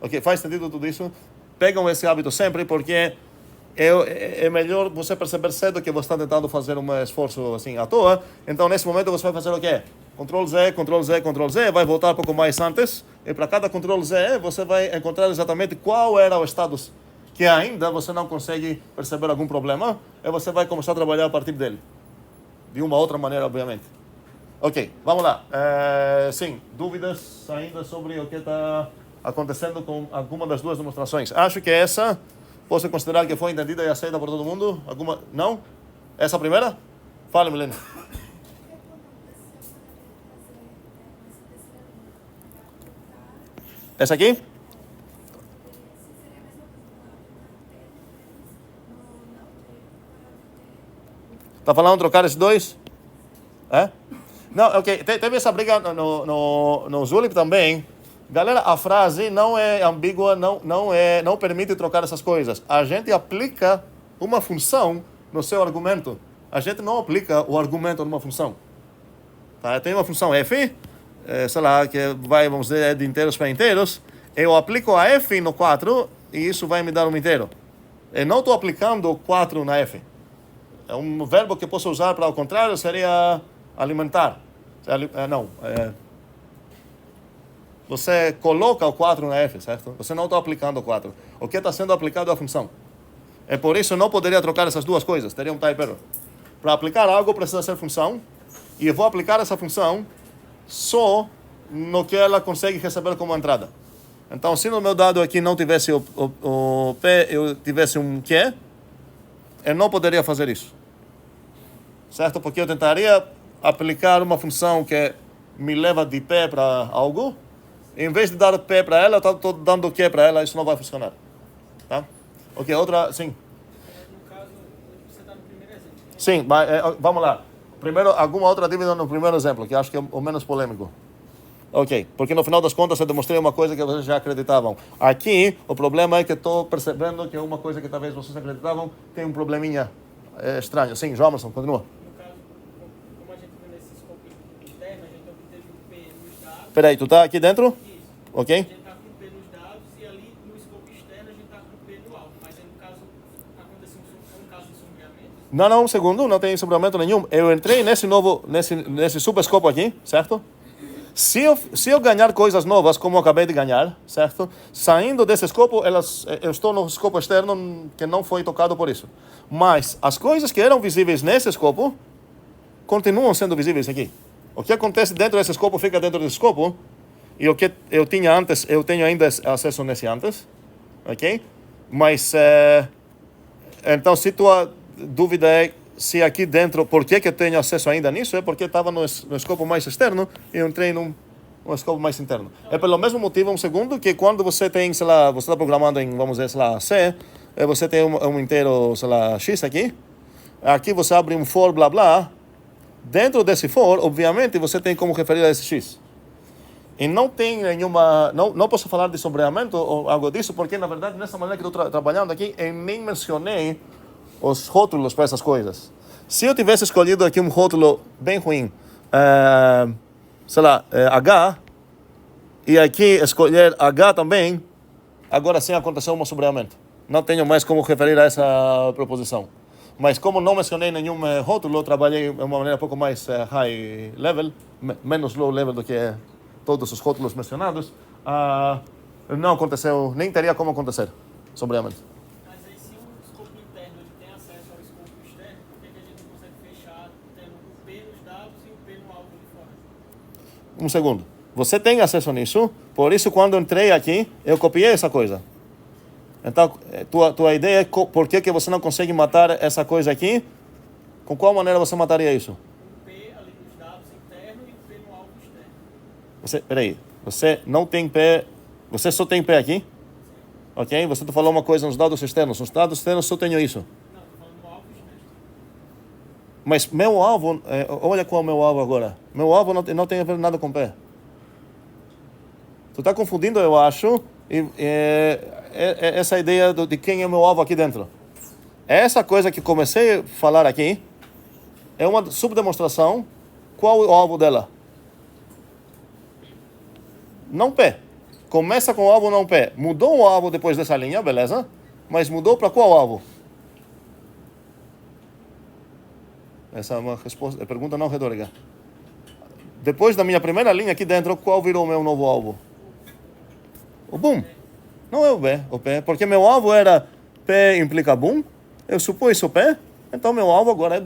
Ok, faz sentido tudo isso? Pegam esse hábito sempre, porque é melhor você perceber cedo que você está tentando fazer um esforço assim à toa. Então, nesse momento, você vai fazer o quê? Ctrl Z, Ctrl Z, Ctrl Z, vai voltar um pouco mais antes, e para cada Ctrl Z, você vai encontrar exatamente qual era o estado que ainda você não consegue perceber algum problema, e você vai começar a trabalhar a partir dele. De uma outra maneira, obviamente. Ok, vamos lá. Sim, dúvidas ainda sobre o que está acontecendo com alguma das duas demonstrações? Acho que essa posso considerar que foi entendida e aceita por todo mundo? Alguma? Não? Essa primeira? Fala, Milena. Essa aqui? Tá falando trocar esses dois? É? Não, ok. Teve essa briga no Zulip também. Galera, a frase não é ambígua, não permite trocar essas coisas. A gente aplica uma função no seu argumento. A gente não aplica o argumento numa função. Tá? Tem uma função f, sei lá, que vai, vamos dizer, de inteiros para inteiros. Eu aplico a f no 4 e isso vai me dar um inteiro. Eu não estou aplicando o 4 na f. É um verbo que posso usar para o contrário, seria alimentar. Você coloca o 4 na f, certo? Você não está aplicando o 4. O que está sendo aplicado é a função. É por isso que eu não poderia trocar essas duas coisas. Teria um type error. Para aplicar algo precisa ser função. E eu vou aplicar essa função só no que ela consegue receber como entrada. Então, se no meu dado aqui não tivesse o P, eu tivesse um Q, eu não poderia fazer isso. Certo? Porque eu tentaria aplicar uma função que me leva de P para algo. Em vez de dar P para ela, eu estou dando Q para ela, isso não vai funcionar. Tá? Ok, outra, sim. No caso, você está no primeiro exemplo. Sim, mas vamos lá. Primeiro, alguma outra dúvida no primeiro exemplo, que acho que é o menos polêmico. Ok, porque no final das contas eu demonstrei uma coisa que vocês já acreditavam. Aqui, o problema é que estou percebendo que uma coisa que talvez vocês acreditavam tem um probleminha estranho. Sim, João Emerson, continua. No caso, como a gente vê nesse escopo interno, a gente obteve o P nos dados. Peraí, tu tá aqui dentro? Isso. Ok. A gente está com o P nos dados e ali no escopo externo a gente está com o P no alvo. Mas aí no caso, aconteceu um caso de sombreamento. Não, um segundo, não tem sombreamento nenhum. Eu entrei nesse subescopo aqui, certo? Se eu ganhar coisas novas, como eu acabei de ganhar, certo? Saindo desse escopo, eu estou no escopo externo que não foi tocado por isso. Mas as coisas que eram visíveis nesse escopo continuam sendo visíveis aqui. O que acontece dentro desse escopo fica dentro desse escopo. E o que eu tinha antes, eu tenho ainda acesso nesse antes. Ok? Mas, então, se tua dúvida é se aqui dentro, por que eu tenho acesso ainda nisso, é porque estava no escopo mais externo e eu entrei num escopo mais interno. É pelo mesmo motivo, um segundo, que quando você tem, sei lá, você está programando em, vamos dizer, sei lá, C, você tem um inteiro, sei lá, X aqui você abre um for, blá, blá. Dentro desse for, obviamente, você tem como referir a esse X. E não tem nenhuma, não posso falar de sombreamento ou algo disso, porque, na verdade, nessa maneira que estou trabalhando aqui, eu nem mencionei os rótulos para essas coisas. Se eu tivesse escolhido aqui um rótulo bem ruim, sei lá, H, e aqui escolher H também, agora sim aconteceu um sombreamento. Não tenho mais como referir a essa proposição. Mas como não mencionei nenhum rótulo, trabalhei de uma maneira um pouco mais high level, menos low level do que todos os rótulos mencionados, não aconteceu, nem teria como acontecer sombreamento. Mas aí se o escopo interno ele tem acesso ao escopo externo, por que a gente não consegue fechar tendo o P nos dados e o P no alvo de fora? Um segundo. Você tem acesso nisso, por isso quando entrei aqui, eu copiei essa coisa. Então, tua ideia é por que você não consegue matar essa coisa aqui? Com qual maneira você mataria isso? Um P ali nos dados interno e o P no alvo externo. Peraí, você não tem P, você só tem P aqui? Ok? Você falou uma coisa nos dados externos. Nos dados externos só tenho isso. Não, estou falando no alvo externo. Mas meu alvo, olha qual é o meu alvo agora. Meu alvo não tem a ver nada com P. Tu está confundindo, eu acho, essa ideia de quem é o meu alvo aqui dentro. Essa coisa que comecei a falar aqui é uma subdemonstração. Qual é o alvo dela? Não P. Começa com o alvo não P. Mudou o alvo depois dessa linha, beleza? Mas mudou para qual alvo? Essa é uma resposta, é pergunta não retórica. Depois da minha primeira linha aqui dentro, qual virou o meu novo alvo? O boom. Não é o P, porque meu alvo era P implica boom. Eu supus isso P, então meu alvo agora é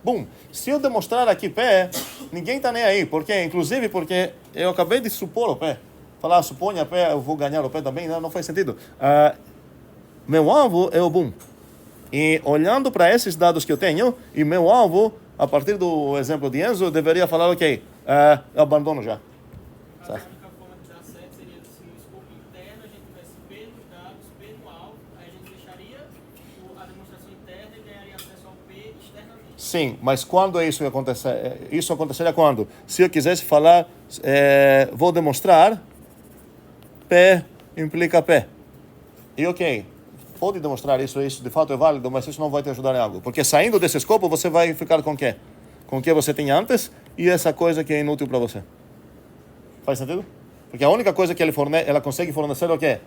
boom. Se eu demonstrar aqui P, ninguém está nem aí. Por quê? Inclusive porque eu acabei de supor o P. Falar, suponha P, eu vou ganhar o P também, não faz sentido. Meu alvo é o boom. E olhando para esses dados que eu tenho, e meu alvo, a partir do exemplo de Enzo, eu deveria falar, ok, eu abandono já. A única forma de dar certo seria se no escopo interno a gente tivesse P nos dados, P no alvo, aí a gente fecharia a demonstração interna e ganharia acesso ao P externamente. Sim, mas quando isso acontecer? Isso aconteceria quando? Se eu quisesse falar, vou demonstrar, P implica P. E ok, pode demonstrar isso de fato é válido, mas isso não vai te ajudar em algo. Porque saindo desse escopo, você vai ficar com o quê? Com o que você tinha antes e essa coisa que é inútil para você. Faz sentido? Porque a única coisa que ela consegue fornecer é o quê?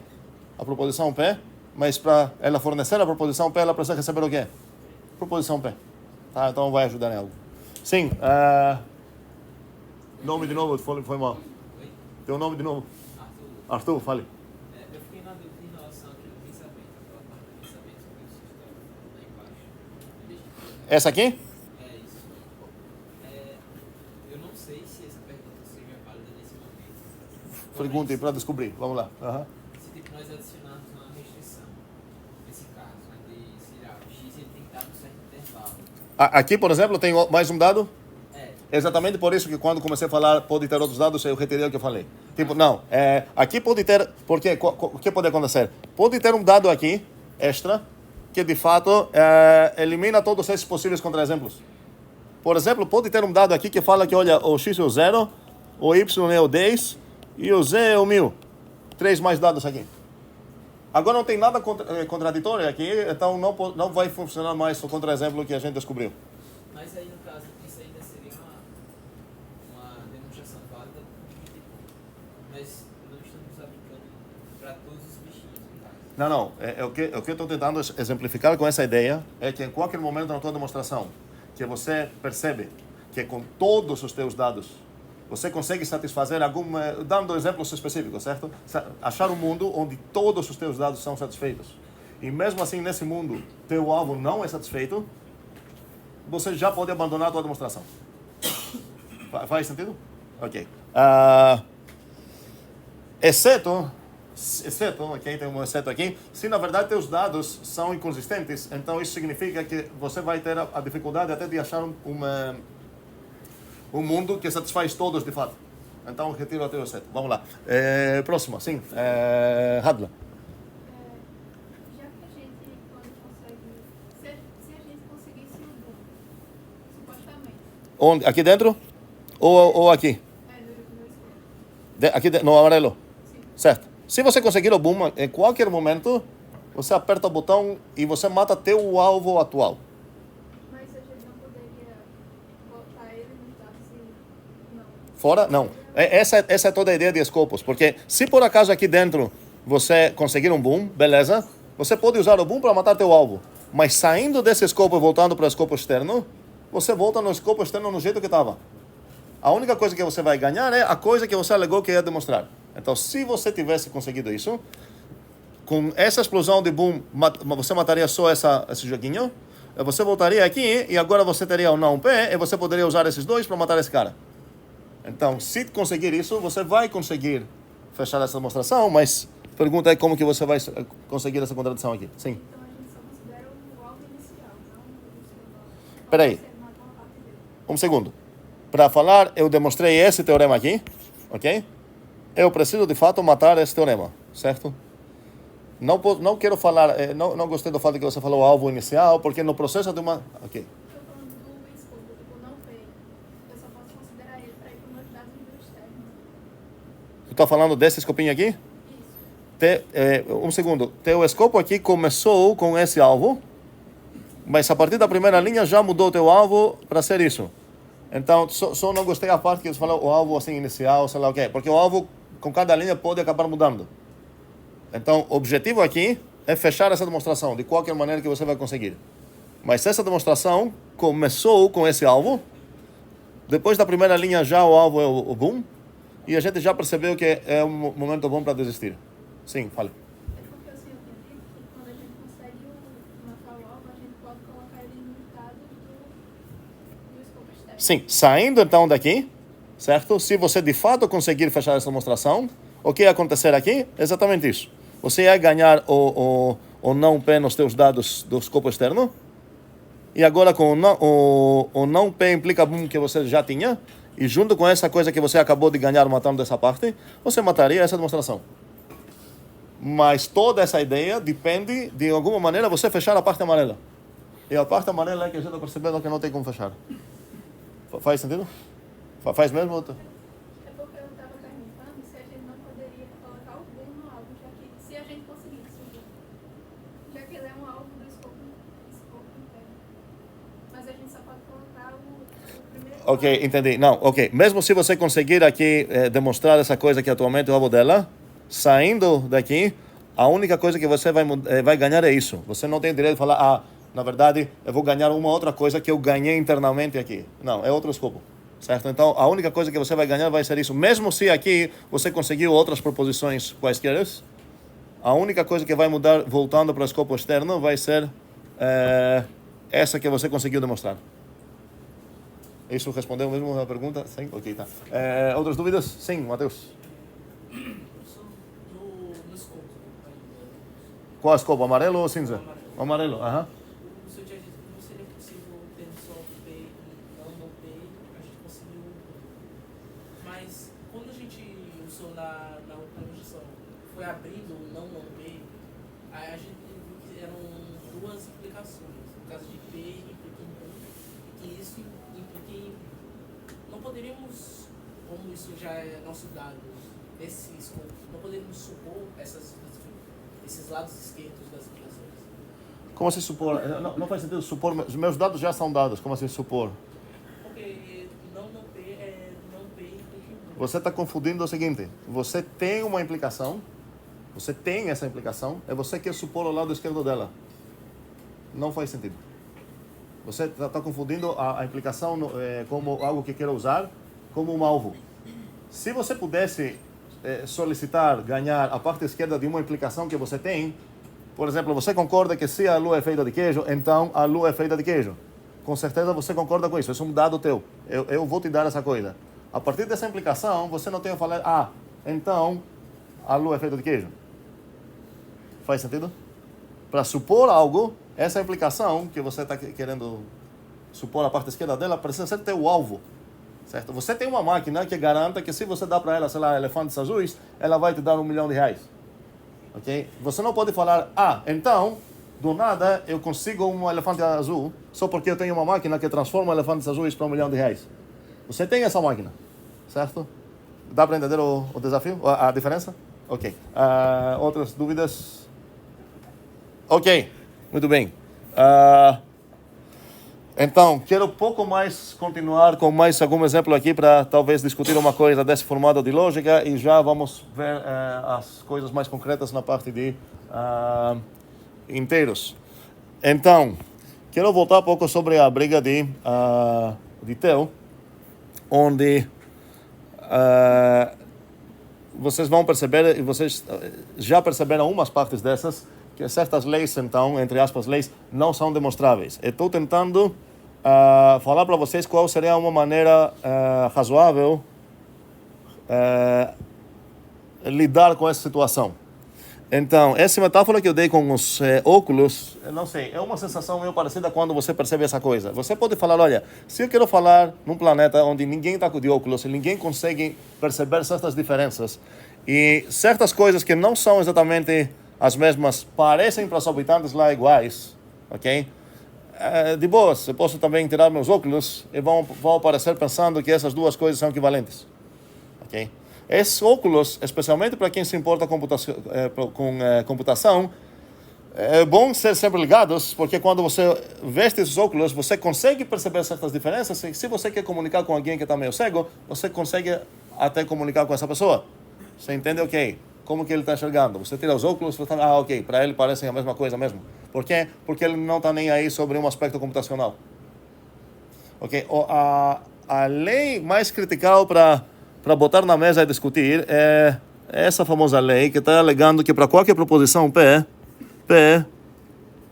A proposição P, mas para ela fornecer a proposição P, ela precisa receber o quê? Proposição P. Tá? Então vai ajudar em algo. Sim. Nome de novo, foi mal. Teu nome de novo? Arthur, fale. Eu fiquei na dúvida em relação àquele pensamento, aquela parte do pensamento sobre o sistema lá embaixo. Essa aqui? É isso. Eu não sei se essa pergunta seria válida nesse momento. Pergunte para descobrir. Vamos lá. Se tipo, nós adicionarmos uma restrição, nesse caso, né, de se o X ele tem que estar num certo intervalo. Aqui, por exemplo, tem mais um dado? É. Exatamente por isso que quando comecei a falar pode ter outros dados, eu retirei o que eu falei. Tipo, não, aqui pode ter, porque o que pode acontecer? Pode ter um dado aqui, extra, que de fato elimina todos esses possíveis contra-exemplos. Por exemplo, pode ter um dado aqui que fala que, olha, o X é o 0, o Y é o 10 e o Z é o 1000. 3 mais dados aqui. Agora não tem nada contraditório aqui, então não vai funcionar mais o contra-exemplo que a gente descobriu. Mas aí, no caso, isso ainda seria uma demonstração válida, porque tipo, nós não estamos aplicando para todos os bichinhos, no caso. Não. O que eu estou tentando exemplificar com essa ideia é que em qualquer momento na tua demonstração, que você percebe que com todos os teus dados, você consegue satisfazer dando exemplos específicos, certo? Achar um mundo onde todos os teus dados são satisfeitos. E mesmo assim, nesse mundo, teu alvo não é satisfeito, você já pode abandonar a tua demonstração. Faz sentido? Ok. Exceto, ok, tem um exceto aqui, se na verdade teus dados são inconsistentes, então isso significa que você vai ter a dificuldade até de achar um mundo que satisfaz todos de fato. Então retiro até o exceto. Vamos lá. Próximo, sim. Hadla. Já que a gente, quando consegue, se a gente conseguisse o boom, supostamente, Onde? Aqui dentro? Ou aqui? no escopo. Aqui no amarelo? Sim. Certo. Se você conseguir o boom, em qualquer momento, você aperta o botão e você mata teu alvo atual. Mas a gente não poderia botar ele nos dados e não. Fora? Não. Essa é toda a ideia de escopos. Porque se por acaso aqui dentro você conseguir um boom, beleza, você pode usar o boom para matar teu alvo. Mas saindo desse escopo e voltando para o escopo externo, você volta no escopo externo no jeito que estava. A única coisa que você vai ganhar é a coisa que você alegou que ia demonstrar. Então, se você tivesse conseguido isso, com essa explosão de boom, você mataria só esse joguinho, você voltaria aqui e agora você teria o não P e você poderia usar esses dois para matar esse cara. Então, se conseguir isso, você vai conseguir fechar essa demonstração, mas pergunta aí como que você vai conseguir essa contradição aqui. Sim. Então a gente só considera o alvo inicial, não o Espera aí. Um segundo. Para falar, eu demonstrei esse teorema aqui, ok? Eu preciso de fato matar esse teorema, certo? Não quero falar, não gostei do fato que você falou alvo inicial, porque no processo de uma... Ok. Estou falando do escopo, tipo, não P. Eu só posso considerar ele para ir para os dados do externo. está falando desse escopinho aqui? Um segundo. Teu escopo aqui começou com esse alvo, mas a partir da primeira linha já mudou teu alvo para ser isso. Então, só não gostei a parte que você falou o alvo assim inicial, sei lá o quê, porque o alvo com cada linha pode acabar mudando. Então, o objetivo aqui é fechar essa demonstração de qualquer maneira que você vai conseguir. Mas essa demonstração começou com esse alvo, depois da primeira linha já o alvo é o boom, e a gente já percebeu que é um momento bom para desistir. Sim, fale. É porque o senhor tinha dito que quando a gente consegue matar o alvo, a gente pode colocar ele limitado do escopo externo. Sim, saindo então daqui, certo? Se você de fato conseguir fechar essa demonstração, o que ia acontecer aqui? Exatamente isso. Você ia ganhar o não P nos teus dados do escopo externo, e agora com o não P implica boom que você já tinha, e junto com essa coisa que você acabou de ganhar matando essa parte, você mataria essa demonstração. Mas toda essa ideia depende de alguma maneira você fechar a parte amarela. E a parte amarela é que a gente está percebendo que não tem como fechar. Faz sentido? Faz mesmo? É porque eu estava perguntando se a gente não poderia colocar o boom no alvo, já que se a gente conseguisse o boom, já que ele é um alvo do escopo interno. Mas a gente só pode colocar o primeiro. Ok, entendi. Não, ok. Mesmo se você conseguir aqui demonstrar essa coisa que atualmente é o alvo dela, saindo daqui, a única coisa que você vai ganhar é isso. Você não tem direito de falar, na verdade, eu vou ganhar uma outra coisa que eu ganhei internamente aqui. Não, é outro escopo. Certo? Então, a única coisa que você vai ganhar vai ser isso. Mesmo se aqui você conseguiu outras proposições quaisquer, a única coisa que vai mudar voltando para o escopo externo vai ser essa que você conseguiu demonstrar. Isso respondeu mesmo a pergunta? Sim? Ok, tá. Outras dúvidas? Sim, Matheus. No escopo. Qual escopo? Amarelo ou cinza? Amarelo, aham. O senhor tinha dito que não seria possível ter só P e não P, a gente conseguiu. Mas quando a gente usou na outra demonstração, foi abrindo o não P, aí a gente viu que eram duas implicações. No caso de P implica em boom, e que isso implica em. Não poderíamos, como isso já é nosso dado, nesse escopo, não poderíamos supor esses lados esquerdos das implicações. Como assim supor? Não faz sentido supor. Os meus dados já são dados. Como assim supor? Porque não P é não P implica em boom. Você está confundindo o seguinte. Você tem uma implicação. Você tem essa implicação. É você quer supor o lado esquerdo dela. Não faz sentido. Você está confundindo a implicação como algo que quer usar como um alvo. Se você pudesse solicitar ganhar a parte esquerda de uma implicação que você tem, por exemplo, você concorda que se a lua é feita de queijo, então a lua é feita de queijo. Com certeza você concorda com isso. Isso é um dado teu. Eu vou te dar essa coisa. A partir dessa implicação, você não tem que falar, então a lua é feita de queijo. Faz sentido? Para supor algo, essa implicação que você está querendo supor a parte esquerda dela precisa ser teu alvo. Certo? Você tem uma máquina que garanta que se você dá para ela, sei lá, elefantes azuis, ela vai te dar R$1 milhão. Ok? Você não pode falar, então, do nada eu consigo um elefante azul só porque eu tenho uma máquina que transforma elefantes azuis para R$1 milhão. Você tem essa máquina, certo? Dá para entender o desafio? A diferença? Ok. Outras dúvidas? Ok, muito bem. Então, quero pouco mais continuar com mais algum exemplo aqui para talvez discutir uma coisa desse formato de lógica e já vamos ver as coisas mais concretas na parte de inteiros. Então, quero voltar um pouco sobre a briga de Theo, onde vocês vão perceber, e vocês já perceberam umas partes dessas, que certas leis, então, entre aspas, leis, não são demonstráveis. Eu estou tentando falar para vocês qual seria uma maneira razoável lidar com essa situação. Então, essa metáfora que eu dei com os óculos, eu não sei, é uma sensação meio parecida quando você percebe essa coisa. Você pode falar, olha, se eu quero falar num planeta onde ninguém está de óculos e ninguém consegue perceber certas diferenças e certas coisas que não são exatamente as mesmas parecem para os habitantes lá iguais, ok? De boas, eu posso também tirar meus óculos e vão aparecer pensando que essas duas coisas são equivalentes, ok? Esses óculos, especialmente para quem se importa com computação, é bom ser sempre ligados, porque quando você veste esses óculos, você consegue perceber certas diferenças. E se você quer comunicar com alguém que está meio cego, você consegue até comunicar com essa pessoa. Você entende, ok, como que ele está enxergando. Você tira os óculos e fala, ok, para ele parecem a mesma coisa mesmo. Por quê? Porque ele não está nem aí sobre um aspecto computacional. Ok, a lei mais critical para botar na mesa e discutir é essa famosa lei que está alegando que para qualquer proposição P,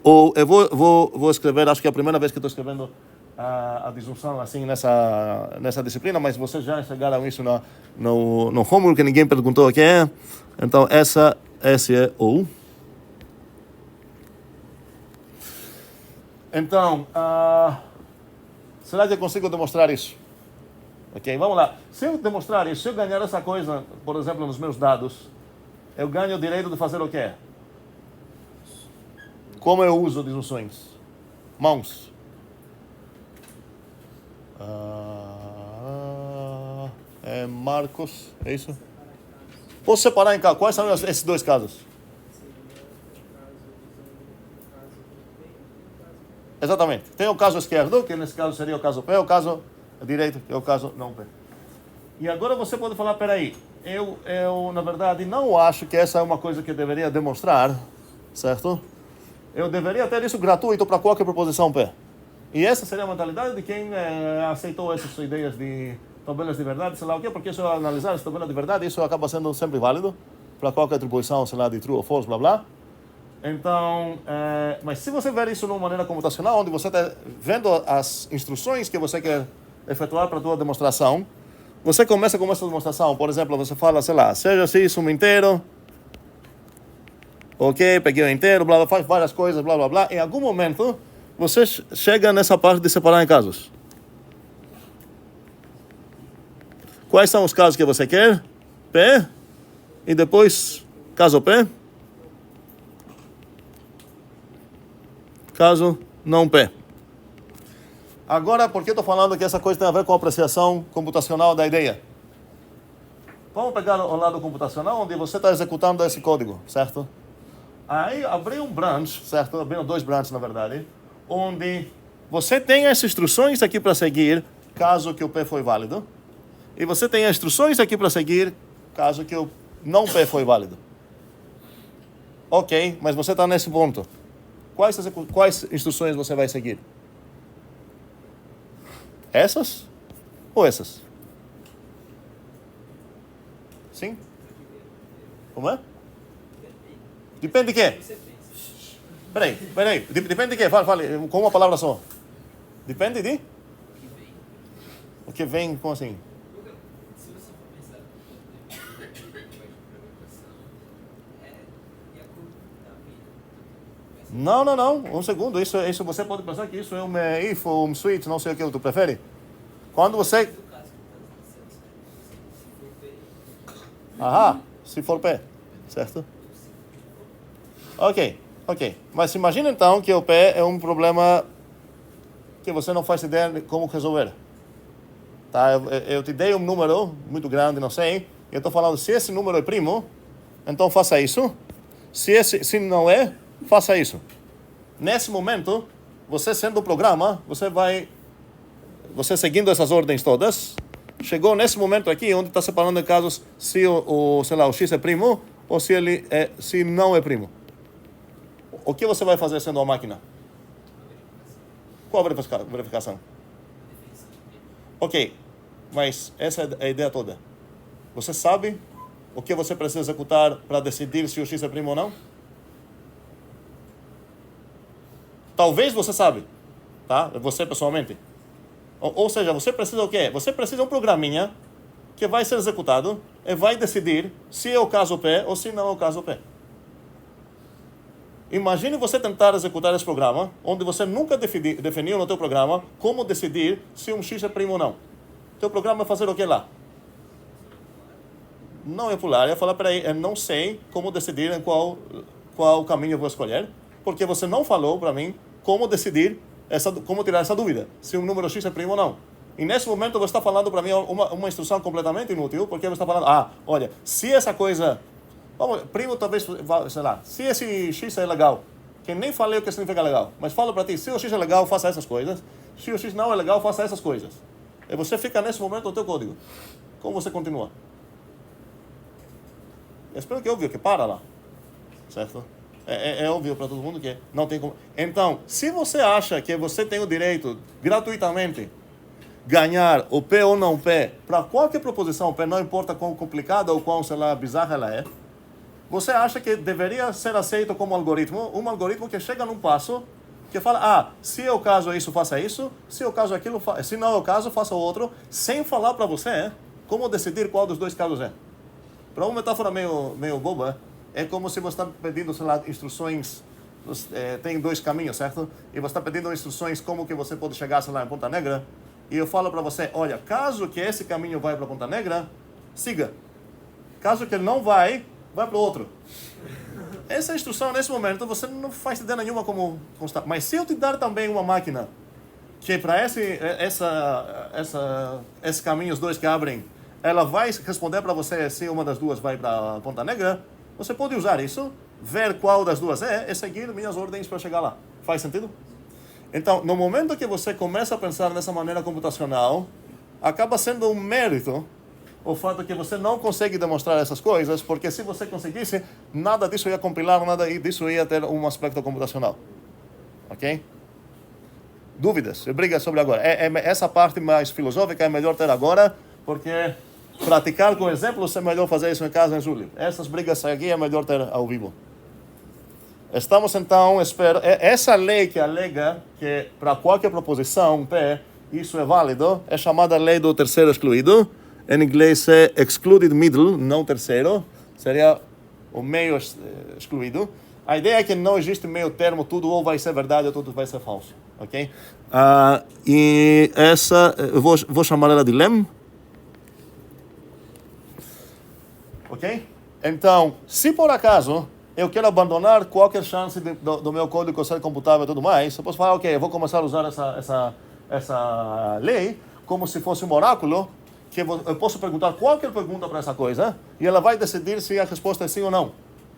ou eu vou escrever, acho que é a primeira vez que estou escrevendo a disjunção assim nessa disciplina, mas vocês já chegaram isso no homework que ninguém perguntou o que é. Então, esse é ou. Então, será que eu consigo demonstrar isso? Ok, vamos lá. Se eu demonstrar isso, se eu ganhar essa coisa, por exemplo, nos meus dados, eu ganho o direito de fazer o quê? Como eu uso disjunções? Mãos. É Marcos, é isso? Posso separar em casos? Quais são esses dois casos? Exatamente. Tem o caso esquerdo, que nesse caso seria o caso P, o caso direito, que é o caso não P. E agora você pode falar, peraí, eu na verdade não acho que essa é uma coisa que eu deveria demonstrar, certo? Eu deveria ter isso gratuito para qualquer proposição P. E essa seria a mentalidade de quem aceitou essas ideias de tabelas de verdade, sei lá o quê, porque se eu analisar essa tabela de verdade, isso acaba sendo sempre válido para qualquer atribuição, sei lá, de true ou false, blá blá. Então, mas se você ver isso de uma maneira computacional, onde você está vendo as instruções que você quer efetuar para a tua demonstração, você começa com essa demonstração. Por exemplo, você fala, sei lá, seja se isso um inteiro, ok, peguei o inteiro, blá blá, faz várias coisas, blá blá blá. Em algum momento, você chega nessa parte de separar em casos. Quais são os casos que você quer? P. E depois, caso P. Caso não P. Agora, por que estou falando que essa coisa tem a ver com a apreciação computacional da ideia? Vamos pegar o lado computacional, onde você está executando esse código, certo? Aí, abri um branch, certo? Abrindo dois branches, na verdade, onde você tem as instruções aqui para seguir, caso que o P foi válido, e você tem as instruções aqui para seguir, caso que o não P foi válido. Ok, mas você está nesse ponto. Quais instruções você vai seguir? Essas ou essas? Sim? Como é? Depende de quê? Peraí. Depende de quê? Fale, com uma palavra só. Depende de? O que vem, como assim? Se você for pensar no tempo de programação, de acordo com a vida. Não. Um segundo. Isso você pode pensar que isso é um if ou um switch, não sei o que tu prefere. Quando você... Se for P, certo? Ok. Mas imagina então que o P é um problema que você não faz ideia de como resolver. Tá? Eu te dei um número muito grande, não sei, e eu estou falando, se esse número é primo, então faça isso. Se não é, faça isso. Nesse momento, você sendo o programa, você seguindo essas ordens todas, chegou nesse momento aqui, onde está separando em casos se o X é primo, ou se não é primo. O que você vai fazer sendo uma máquina? Qual a verificação? Ok, mas essa é a ideia toda. Você sabe o que você precisa executar para decidir se o X é primo ou não? Talvez você sabe, tá? Você pessoalmente. Ou seja, você precisa o quê? Você precisa de um programinha que vai ser executado e vai decidir se é o caso P ou se não é o caso P. Imagine você tentar executar esse programa, onde você nunca definiu no teu programa como decidir se um X é primo ou não. Teu programa vai fazer o que lá? Não é pular, é falar, peraí, eu não sei como decidir em qual caminho eu vou escolher, porque você não falou para mim como decidir, como tirar essa dúvida, se um número X é primo ou não. E nesse momento você está falando para mim uma instrução completamente inútil, porque você está falando, olha, se essa coisa... primo talvez, sei lá, se esse X é legal, que nem falei o que significa legal, mas falo para ti, se o X é legal, faça essas coisas, se o X não é legal, faça essas coisas. E você fica nesse momento no teu código. Como você continua? Eu espero que é óbvio que para lá, certo? É óbvio para todo mundo que não tem como... Então, se você acha que você tem o direito, gratuitamente, ganhar o P ou não P, para qualquer proposição P, não importa quão complicada ou quão, sei lá, bizarra ela é, você acha que deveria ser aceito como algoritmo, um algoritmo que chega num passo que fala, se é o caso isso, faça isso, se é o caso aquilo, se não é o caso, faça o outro, sem falar para você como decidir qual dos dois casos é. Para uma metáfora meio boba, é como se você está pedindo, sei lá, instruções, tem dois caminhos, certo? E você está pedindo instruções como que você pode chegar, sei lá, em Ponta Negra, e eu falo para você, olha, caso que esse caminho vai para Ponta Negra, siga. Caso que ele não vai para o outro. Essa instrução, nesse momento, você não faz ideia nenhuma como constar. Mas se eu te dar também uma máquina que para esses caminhos dois que abrem, ela vai responder para você se uma das duas vai para Ponta Negra, você pode usar isso, ver qual das duas é e seguir minhas ordens para chegar lá. Faz sentido? Então, no momento que você começa a pensar nessa maneira computacional, acaba sendo um mérito o fato que você não consegue demonstrar essas coisas, porque se você conseguisse, nada disso ia compilar, nada disso ia ter um aspecto computacional. Ok? Dúvidas? Briga sobre agora. Essa parte mais filosófica é melhor ter agora, porque praticar com exemplos é melhor fazer isso em casa em julho. Essas brigas aqui é melhor ter ao vivo. Estamos então, essa lei que alega que para qualquer proposição P, isso é válido, é chamada lei do terceiro excluído. Em inglês é excluded middle, não terceiro, seria o meio excluído. A ideia é que não existe meio termo, tudo ou vai ser verdade ou tudo vai ser falso, ok? E essa, eu vou chamar ela de lem. Ok? Então, se por acaso eu quero abandonar qualquer chance do meu código ser computável e tudo mais, eu posso falar, ok, eu vou começar a usar essa lei como se fosse um oráculo, que eu posso perguntar qualquer pergunta para essa coisa, e ela vai decidir se a resposta é sim ou não.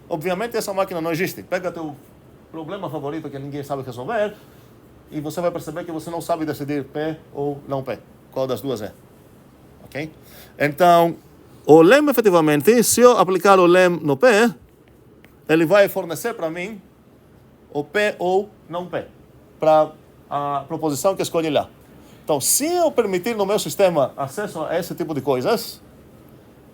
Obviamente essa máquina não existe. Pega teu problema favorito que ninguém sabe resolver, e você vai perceber que você não sabe decidir P ou não P. Qual das duas é. Ok? Então, o lem, efetivamente, se eu aplicar o lem no P, ele vai fornecer para mim o P ou não P, para a proposição que escolhi lá. Então, se eu permitir no meu sistema acesso a esse tipo de coisas,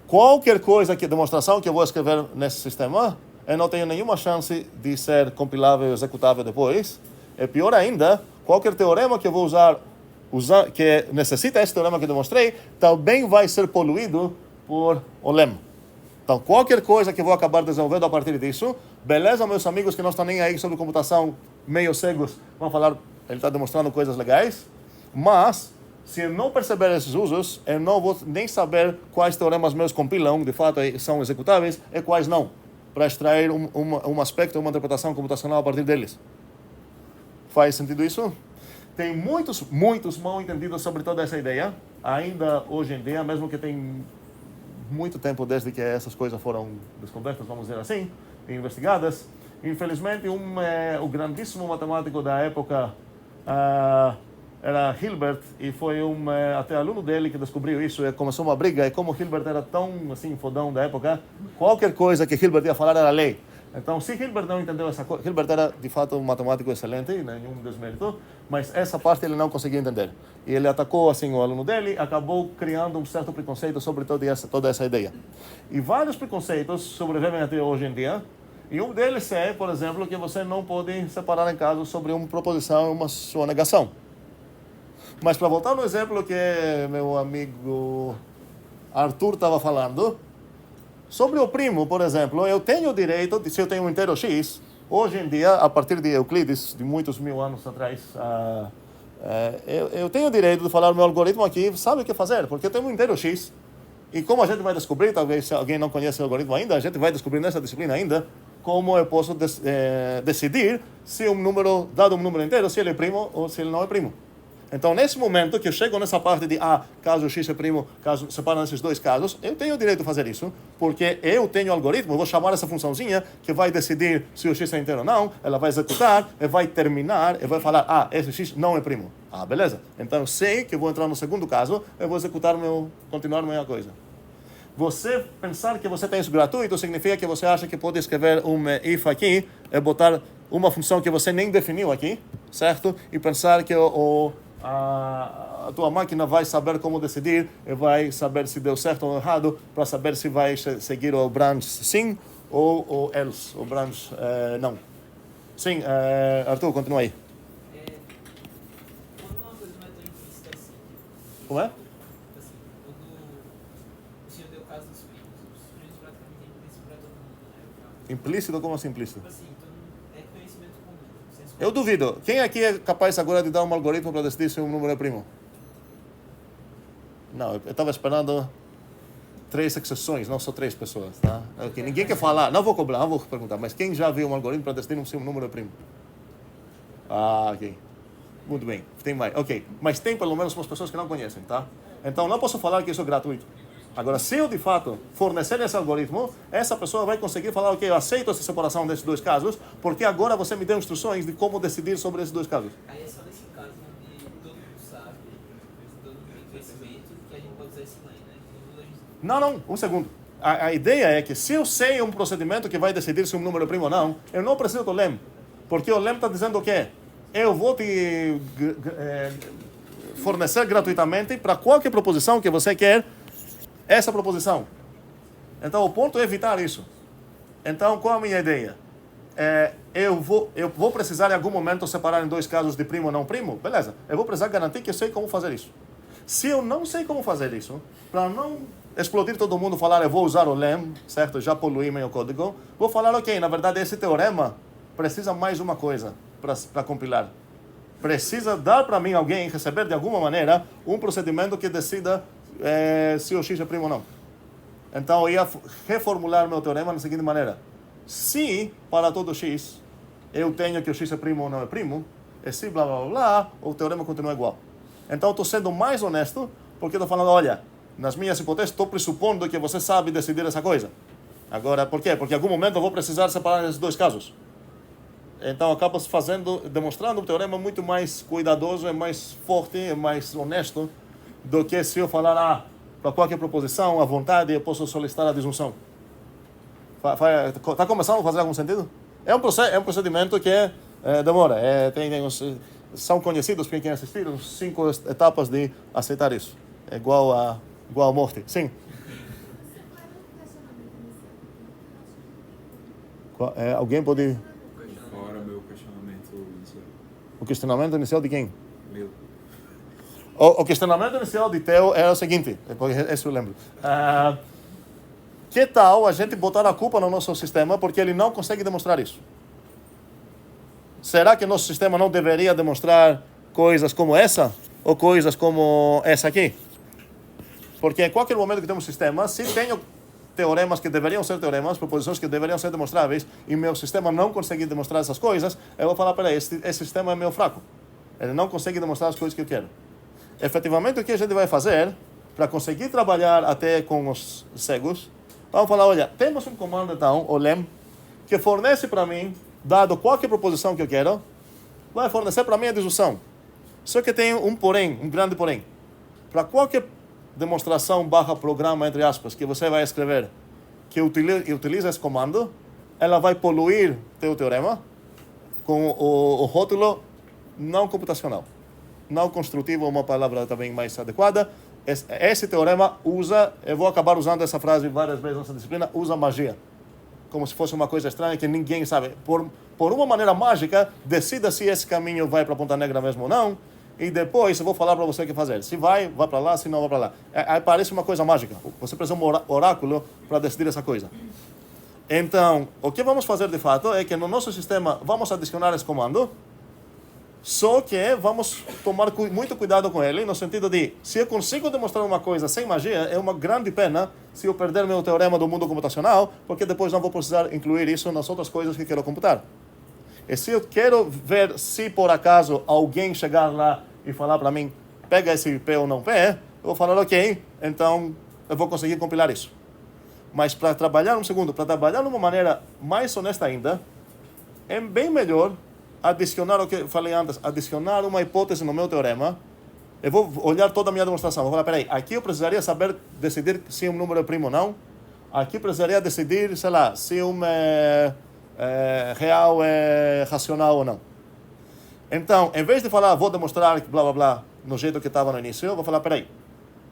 qualquer demonstração que eu vou escrever nesse sistema, eu não tenho nenhuma chance de ser compilável e executável depois. E pior ainda, qualquer teorema que eu vou usar que necessita esse teorema que eu demonstrei, também vai ser poluído por o lem. Então, qualquer coisa que eu vou acabar desenvolvendo a partir disso, beleza, meus amigos que não estão nem aí sobre computação, meio cegos, vão falar, ele está demonstrando coisas legais, mas, se eu não perceber esses usos, eu não vou nem saber quais teoremas meus compilam, de fato são executáveis, e quais não, para extrair um aspecto, uma interpretação computacional a partir deles. Faz sentido isso? Tem muitos mal entendidos sobre toda essa ideia, ainda hoje em dia, mesmo que tem muito tempo desde que essas coisas foram descobertas, vamos dizer assim, e investigadas. Infelizmente, o grandíssimo matemático da época era Hilbert, e foi até aluno dele que descobriu isso, e começou uma briga, e como Hilbert era tão assim, fodão da época, qualquer coisa que Hilbert ia falar era lei. Então, se Hilbert não entendeu essa coisa, Hilbert era de fato um matemático excelente, nenhum desmérito, mas essa parte ele não conseguia entender. E ele atacou assim o aluno dele, acabou criando um certo preconceito sobre toda essa ideia. E vários preconceitos sobrevivem até hoje em dia, e um deles é, por exemplo, que você não pode separar em casos sobre uma proposição e uma sua negação. Mas para voltar no exemplo que meu amigo Arthur estava falando, sobre o primo, por exemplo, eu tenho o direito, se eu tenho um inteiro X, hoje em dia, a partir de Euclides, de muitos mil anos atrás, eu tenho o direito de falar o meu algoritmo aqui, sabe o que fazer, porque eu tenho um inteiro X, e como a gente vai descobrir, talvez se alguém não conhece o algoritmo ainda, a gente vai descobrir nessa disciplina ainda, como eu posso decidir se dado um número inteiro, se ele é primo ou se ele não é primo. Então, nesse momento que eu chego nessa parte de caso x é primo, caso separando esses dois casos, eu tenho o direito de fazer isso, porque eu tenho o algoritmo, eu vou chamar essa funçãozinha que vai decidir se o x é inteiro ou não, ela vai executar, e vai terminar, e vai falar, esse x não é primo. Beleza. Então, eu sei que eu vou entrar no segundo caso, eu vou executar continuar a mesma coisa. Você pensar que você tem isso gratuito significa que você acha que pode escrever um if aqui e botar uma função que você nem definiu aqui, certo? E pensar que a tua máquina vai saber como decidir e vai saber se deu certo ou errado para saber se vai seguir o branch sim ou else, o branch não. Sim, Arthur, continua aí. Quando uma coisa não é tão implícita assim. Como é? Assim, quando o senhor deu o caso dos primos, os primos praticamente é implícito para todo mundo, né? Implícito? Como assim implícito? Assim, então é conhecimento comum. Senso Eu duvido. Quem aqui é capaz agora de dar um algoritmo para decidir se um número é primo? Não, eu estava esperando 3 exceções, não só 3 pessoas, tá? Okay. Ninguém quer falar, não vou cobrar, não vou perguntar, mas quem já viu um algoritmo para decidir se um número é primo? Ok. Muito bem, tem mais. Ok, mas tem pelo menos umas pessoas que não conhecem, tá? Então não posso falar que isso é gratuito. Agora, se eu de fato fornecer esse algoritmo, essa pessoa vai conseguir falar, ok, eu aceito essa separação desses dois casos, porque agora você me deu instruções de como decidir sobre esses dois casos. Aí é só nesse caso onde todo mundo sabe, todo mundo tem conhecimento, que a gente pode usar esse line, né? Todo mundo a gente... Não, um segundo. A ideia é que se eu sei um procedimento que vai decidir se um número é primo ou não, eu não preciso do lem, porque o lem está dizendo o quê? Eu vou te fornecer gratuitamente para qualquer proposição que você quer essa proposição. Então, o ponto é evitar isso. Então, qual a minha ideia? Eu vou precisar em algum momento separar em dois casos de primo ou não primo? Beleza. Eu vou precisar garantir que eu sei como fazer isso. Se eu não sei como fazer isso, para não explodir todo mundo, falar eu vou usar o lem, certo? Já poluí meu código. Vou falar, ok, na verdade esse teorema precisa mais uma coisa para compilar. Precisa dar para mim alguém, receber de alguma maneira, um procedimento que decida se o x é primo ou não. Então, eu ia reformular meu teorema da seguinte maneira. Se, para todo x, eu tenho que o x é primo ou não é primo, e se blá blá blá, o teorema continua igual. Então, estou sendo mais honesto, porque estou falando, olha, nas minhas hipóteses, estou pressupondo que você sabe decidir essa coisa. Agora, por quê? Porque em algum momento eu vou precisar separar esses dois casos. Então, acaba demonstrando um teorema muito mais cuidadoso, é mais forte, é mais honesto, do que se eu falar, para qualquer proposição, à vontade, eu posso solicitar a disjunção. Está começando a fazer algum sentido? É um procedimento que demora. São conhecidos, para quem assistir, 5 etapas de aceitar isso. É igual a morte. Sim. Alguém pode... Fora meu questionamento inicial. O questionamento inicial de quem? Meu. O questionamento inicial de Theo era o seguinte, isso eu lembro. Que tal a gente botar a culpa no nosso sistema porque ele não consegue demonstrar isso? Será que nosso sistema não deveria demonstrar coisas como essa? Ou coisas como essa aqui? Porque em qualquer momento que temos um sistema, se tenho teoremas que deveriam ser teoremas, proposições que deveriam ser demonstráveis, e meu sistema não consegue demonstrar essas coisas, eu vou falar, peraí, esse sistema é meio fraco. Ele não consegue demonstrar as coisas que eu quero. Efetivamente, o que a gente vai fazer, para conseguir trabalhar até com os cegos, vamos falar, olha, temos um comando então, o lem, que fornece para mim, dado qualquer proposição que eu quero, vai fornecer para mim a disjunção. Só que tem um porém, um grande porém. Para qualquer demonstração / programa, entre aspas, que você vai escrever, que utiliza esse comando, ela vai poluir teu teorema com o rótulo não computacional. Não construtivo é uma palavra também mais adequada. Esse teorema usa, eu vou acabar usando essa frase várias vezes nessa disciplina, usa magia. Como se fosse uma coisa estranha que ninguém sabe. Por uma maneira mágica, decida se esse caminho vai para a Ponta Negra mesmo ou não, e depois eu vou falar para você o que fazer. Se vai para lá, se não vai para lá. Aí parece uma coisa mágica. Você precisa de um oráculo para decidir essa coisa. Então, o que vamos fazer de fato é que no nosso sistema vamos adicionar esse comando, só que vamos tomar muito cuidado com ele, no sentido de, se eu consigo demonstrar uma coisa sem magia, é uma grande pena se eu perder meu teorema do mundo computacional, porque depois não vou precisar incluir isso nas outras coisas que quero computar. E se eu quero ver se por acaso alguém chegar lá e falar para mim, pega esse P ou não P, eu vou falar, ok, então eu vou conseguir compilar isso. Mas para trabalhar para trabalhar de uma maneira mais honesta ainda, é bem melhor adicionar o que eu falei antes, adicionar uma hipótese no meu teorema. Eu vou olhar toda a minha demonstração, vou falar, peraí, aqui eu precisaria saber decidir se um número é primo ou não, aqui precisaria decidir, sei lá, se um real é racional ou não. Então, em vez de falar, vou demonstrar que blá blá blá, no jeito que estava no início, eu vou falar, peraí,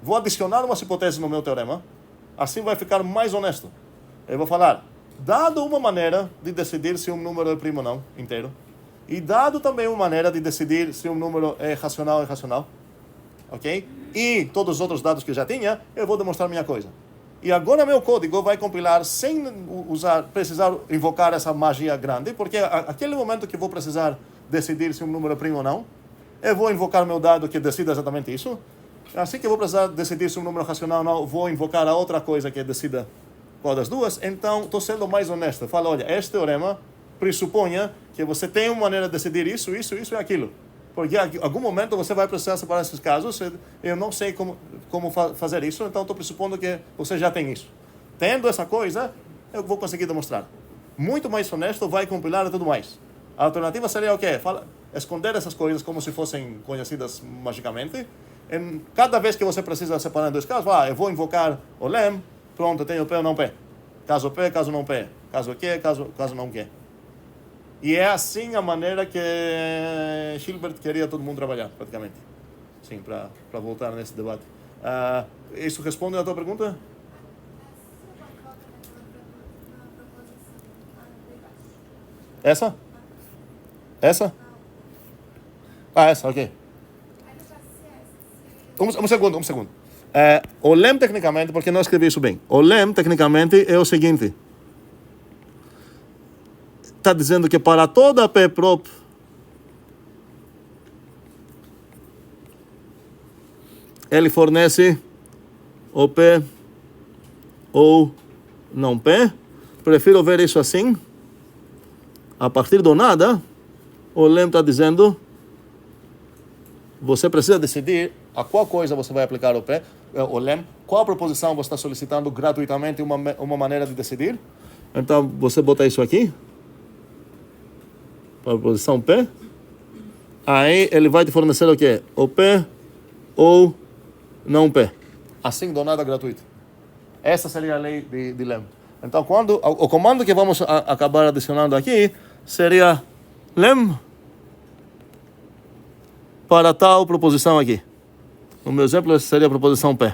vou adicionar umas hipóteses no meu teorema, assim vai ficar mais honesto. Eu vou falar, dado uma maneira de decidir se um número é primo ou não, inteiro, e dado também uma maneira de decidir se um número é racional ou irracional, ok? E todos os outros dados que eu já tinha, eu vou demonstrar minha coisa. E agora meu código vai compilar sem precisar invocar essa magia grande, porque aquele momento que vou precisar decidir se um número é primo ou não, eu vou invocar meu dado que decida exatamente isso. Assim que eu vou precisar decidir se um número é racional ou não, vou invocar a outra coisa que decida qual das duas. Então, estou sendo mais honesto. Falo, olha, este teorema pressuponha que você tem uma maneira de decidir isso e aquilo. Porque em algum momento você vai precisar separar esses casos. Eu não sei como fazer isso, então estou pressupondo que você já tem isso. Tendo essa coisa, eu vou conseguir demonstrar. Muito mais honesto, vai compilar e tudo mais. A alternativa seria o quê? Esconder essas coisas como se fossem conhecidas magicamente. Cada vez que você precisa separar em dois casos, eu vou invocar o lem, pronto, eu tenho P ou não P. Caso P, caso não P. Caso Q, caso não Q. E é assim a maneira que Hilbert queria todo mundo trabalhar, praticamente. Sim, para voltar nesse debate. Isso responde à tua pergunta? Essa? Essa? Essa, ok. Um segundo. O lem, tecnicamente, porque não escrevi isso bem. O lem, tecnicamente, é o seguinte. Está dizendo que para toda P prop ele fornece o P ou não P. Prefiro ver isso assim. A partir do nada, o lem está dizendo você precisa decidir a qual coisa você vai aplicar o lem, qual proposição você está solicitando gratuitamente uma maneira de decidir. Então, você bota isso aqui, para a posição P. Aí, ele vai te fornecer o quê? O P ou não P. Assim, do nada, gratuito. Essa seria a lei de lem. Então, o comando que vamos acabar adicionando aqui seria lem para tal proposição aqui. No meu exemplo, essa seria a proposição P.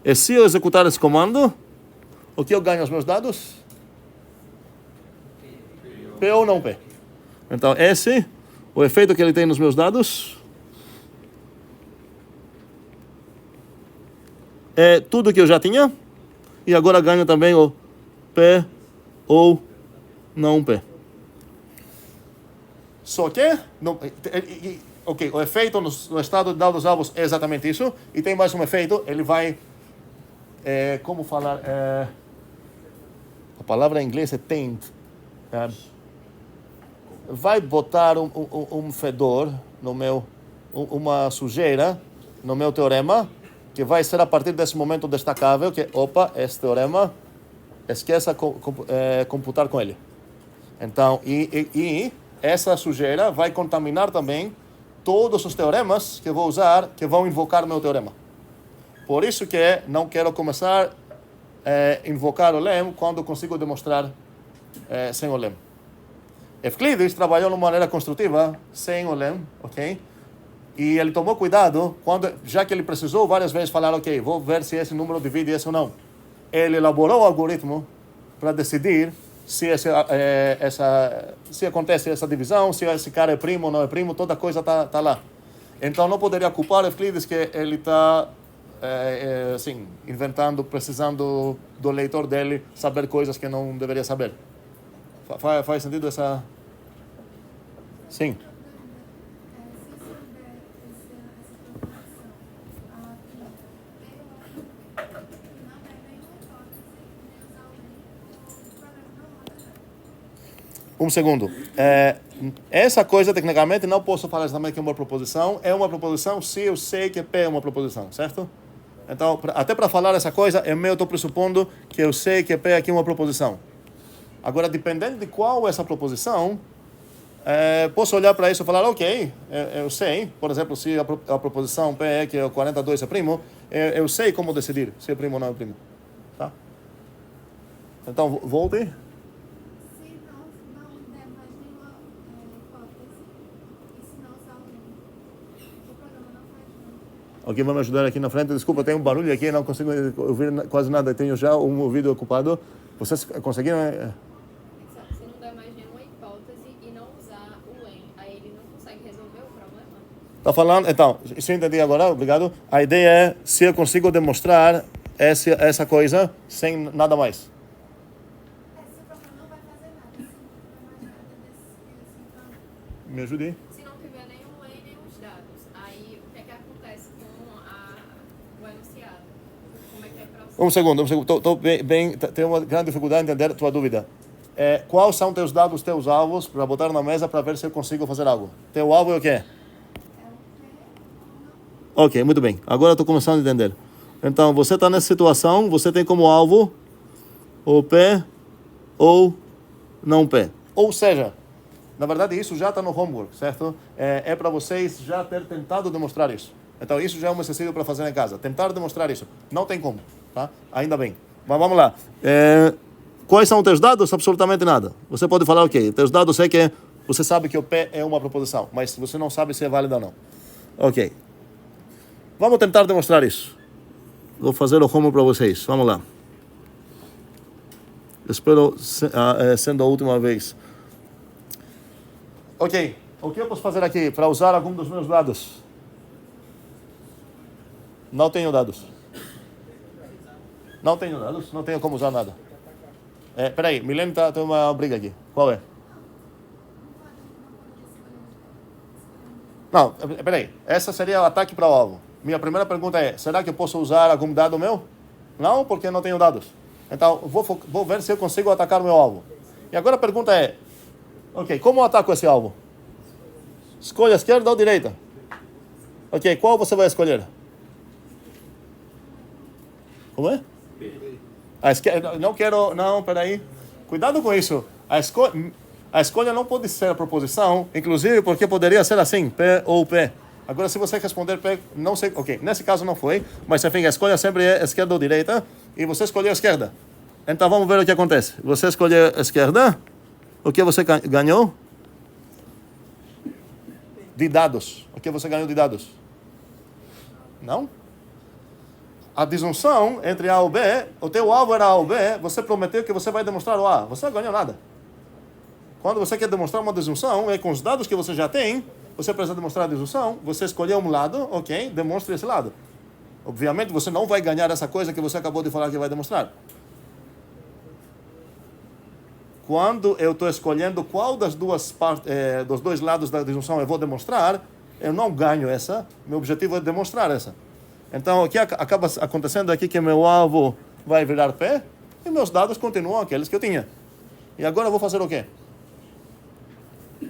E se eu executar esse comando, o que eu ganho aos meus dados? P ou não P. Então, o efeito que ele tem nos meus dados é tudo que eu já tinha, e agora ganho também o P ou não P. Só que, o efeito no estado de dados alvos é exatamente isso, e tem mais um efeito, ele vai, como falar, a palavra em inglês é taint, vai botar um fedor no meu, uma sujeira no meu teorema, que vai ser a partir desse momento destacável, que, esse teorema, esqueça computar com ele. Então, e essa sujeira vai contaminar também todos os teoremas que eu vou usar, que vão invocar meu teorema. Por isso que não quero começar a invocar o lem quando consigo demonstrar sem o lem. Euclides trabalhou de uma maneira construtiva, sem o lem, ok? E ele tomou cuidado, já que ele precisou várias vezes falar, ok, vou ver se esse número divide esse ou não. Ele elaborou o algoritmo para decidir se acontece essa divisão, se esse cara é primo ou não é primo, toda coisa tá lá. Então não poderia culpar Euclides que ele está inventando, precisando do leitor dele saber coisas que não deveria saber. Faz sentido essa? Sim. Um segundo. Essa coisa, tecnicamente, não posso falar exatamente que é uma proposição. É uma proposição se eu sei que P é uma proposição, certo? Então, até para falar essa coisa, eu estou pressupondo que eu sei que P aqui é uma proposição. Agora, dependendo de qual é essa proposição, posso olhar para isso e falar, ok, eu sei. Por exemplo, se a proposição P é que o 42 é primo, eu sei como decidir se é primo ou não é primo. Tá? Então, volte. Se não der mais nenhuma hipótese, e se não usar o programa não faz nada. Alguém vai me ajudar aqui na frente? Desculpa, tem um barulho aqui, não consigo ouvir quase nada. Tenho já um ouvido ocupado. Vocês conseguiram? Se não der mais nenhuma hipótese e não usar o em, aí ele não consegue resolver o problema? Tá falando? Então, se eu entendi agora, obrigado. A ideia é se eu consigo demonstrar essa coisa sem nada mais. Esse programa não vai fazer nada, se não tiver mais nada desse campo. Me ajude aí. Se não tiver nenhum em, nem os dados, aí o que é que acontece com o enunciado? Como é que é o processo? Um segundo. Tenho uma grande dificuldade em entender a tua dúvida. Quais são teus dados, teus alvos, para botar na mesa para ver se eu consigo fazer algo? Teu alvo é o quê? Ok, muito bem. Agora estou começando a entender. Então, você está nessa situação, você tem como alvo o P ou não P. Ou seja, na verdade, isso já está no homework, certo? É para vocês já ter tentado demonstrar isso. Então, isso já é um exercício para fazer em casa. Tentar demonstrar isso. Não tem como, tá? Ainda bem. Mas vamos lá. Quais são os teus dados? Absolutamente nada. Você pode falar, ok, teus dados é que você sabe que o P é uma proposição, mas você não sabe se é válida ou não. Ok. Vamos tentar demonstrar isso. Vou fazer o homework para vocês. Vamos lá. Espero sendo a última vez. Ok. O que eu posso fazer aqui para usar algum dos meus dados? Não tenho dados. Não tenho dados. Não tenho como usar nada. Peraí, Milene tem uma briga aqui. Qual é? Não, peraí. Essa seria o ataque para o alvo. Minha primeira pergunta é, será que eu posso usar algum dado meu? Não, porque não tenho dados. Então, vou ver se eu consigo atacar o meu alvo. E agora a pergunta é, ok, como eu ataco esse alvo? Escolha esquerda ou direita? Ok, qual você vai escolher? Como é? A esquerda, não quero, não, peraí. Cuidado com isso. A escolha não pode ser a proposição, inclusive porque poderia ser assim, P ou P. Agora, se você responder P, não sei, ok, nesse caso não foi, mas enfim, a escolha sempre é esquerda ou direita, e você escolheu a esquerda. Então vamos ver o que acontece. Você escolheu a esquerda, o que você ganhou? De dados. O que você ganhou de dados? Não? A disjunção entre A e B, o teu alvo era A ou B, você prometeu que você vai demonstrar o A. Você não ganhou nada. Quando você quer demonstrar uma disjunção, é com os dados que você já tem, você precisa demonstrar a disjunção, você escolheu um lado, ok, demonstre esse lado. Obviamente, você não vai ganhar essa coisa que você acabou de falar que vai demonstrar. Quando eu estou escolhendo qual das duas dos dois lados da disjunção eu vou demonstrar, eu não ganho essa, meu objetivo é demonstrar essa. Então, o que acaba acontecendo aqui é que meu alvo vai virar P e meus dados continuam aqueles que eu tinha. E agora eu vou fazer o quê?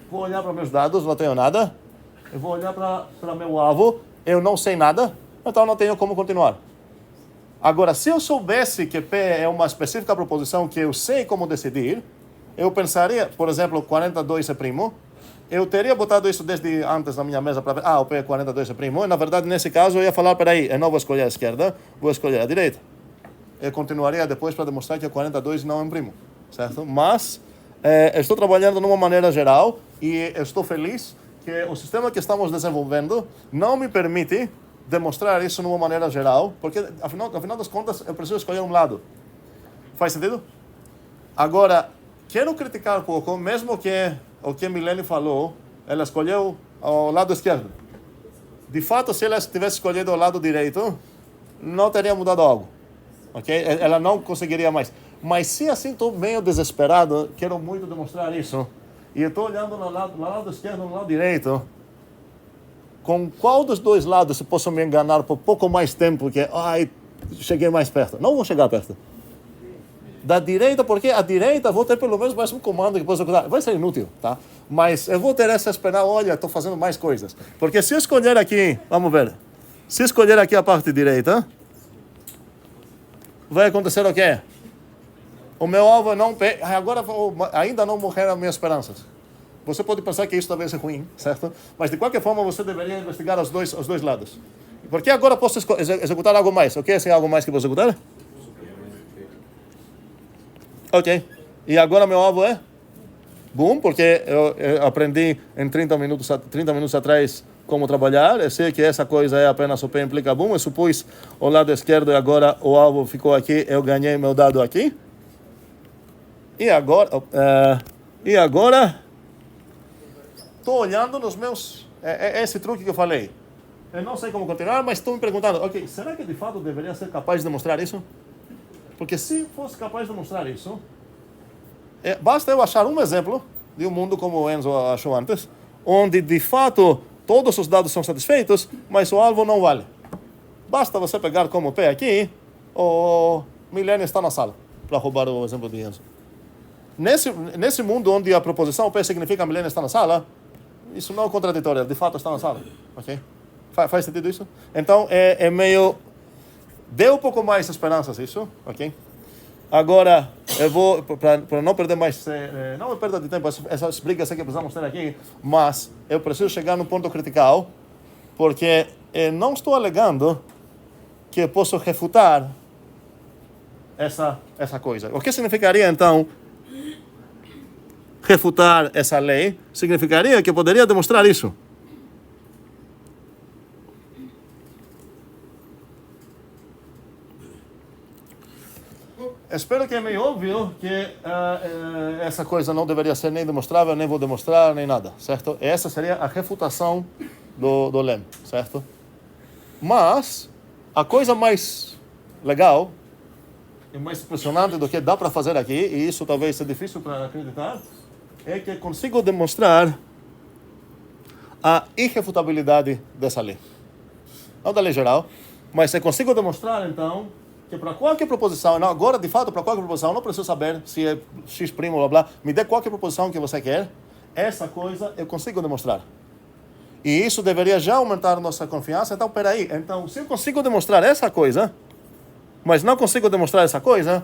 Vou olhar para meus dados, não tenho nada. Eu vou olhar para meu alvo, eu não sei nada, então não tenho como continuar. Agora, se eu soubesse que P é uma específica proposição que eu sei como decidir, eu pensaria, por exemplo, 42 é primo, eu teria botado isso desde antes na minha mesa para ver, o P 42 é primo, e na verdade, nesse caso, eu ia falar, peraí, eu não vou escolher a esquerda, vou escolher a direita. Eu continuaria depois para demonstrar que a 42 não é um primo, certo? Mas eu estou trabalhando de uma maneira geral e eu estou feliz que o sistema que estamos desenvolvendo não me permite demonstrar isso de uma maneira geral, porque, afinal das contas, eu preciso escolher um lado. Faz sentido? Agora, quero criticar um pouco, mesmo que o que Milene falou, ela escolheu o lado esquerdo. De fato, se ela tivesse escolhido o lado direito, não teria mudado algo. Okay? Ela não conseguiria mais. Mas se assim estou meio desesperado, quero muito demonstrar isso, e estou olhando no lado esquerdo, no lado direito, com qual dos dois lados eu posso me enganar por pouco mais tempo, que cheguei mais perto? Não vou chegar perto. da direita, porque a direita vou ter pelo menos mais um comando que posso executar. Vai ser inútil, tá? Mas eu vou ter essa esperança, olha, estou fazendo mais coisas. Porque se eu escolher aqui, vamos ver, se escolher aqui a parte direita, vai acontecer o quê? O meu alvo não... Agora ainda não morreram as minhas esperanças. Você pode pensar que isso talvez é ruim, certo? Mas de qualquer forma você deveria investigar os dois lados. Porque agora posso executar algo mais. O que é esse algo mais que posso executar? Ok. E agora meu alvo é? Boom, porque eu aprendi em 30 minutos atrás como trabalhar. Eu sei que essa coisa é apenas o P implica boom. Eu supus o lado esquerdo e agora o alvo ficou aqui. Eu ganhei meu dado aqui. E agora estou olhando nos meus... esse truque que eu falei. Eu não sei como continuar, mas estou me perguntando, ok, será que de fato deveria ser capaz de demonstrar isso? Porque se fosse capaz de demonstrar isso, basta eu achar um exemplo de um mundo como o Enzo achou antes, onde de fato todos os dados são satisfeitos, mas o alvo não vale. Basta você pegar como P aqui, o Milênio está na sala, para roubar o exemplo de Enzo. Nesse mundo onde a proposição P significa Milênio está na sala, isso não é contraditório, de fato está na sala. Ok? Faz sentido isso? Então, é meio... Deu um pouco mais esperanças isso, ok? Agora, eu vou, para não perder mais... não é perda de tempo, essas brigas que precisamos ter aqui, mas eu preciso chegar no ponto critical, porque não estou alegando que eu posso refutar essa coisa. O que significaria, então, refutar essa lei? Significaria que eu poderia demonstrar isso. Espero que é meio óbvio que essa coisa não deveria ser nem demonstrável, nem vou demonstrar, nem nada, certo? Essa seria a refutação do lema, certo? Mas a coisa mais legal e mais impressionante do que dá para fazer aqui, e isso talvez seja difícil para acreditar, é que consigo demonstrar a irrefutabilidade dessa lei. Não da lei geral, mas eu consigo demonstrar, então, que para qualquer proposição, não, agora de fato para qualquer proposição, não preciso saber se é x', blá blá, me dê qualquer proposição que você quer, essa coisa eu consigo demonstrar. E isso deveria já aumentar nossa confiança. Então, peraí, então, se eu consigo demonstrar essa coisa, mas não consigo demonstrar essa coisa,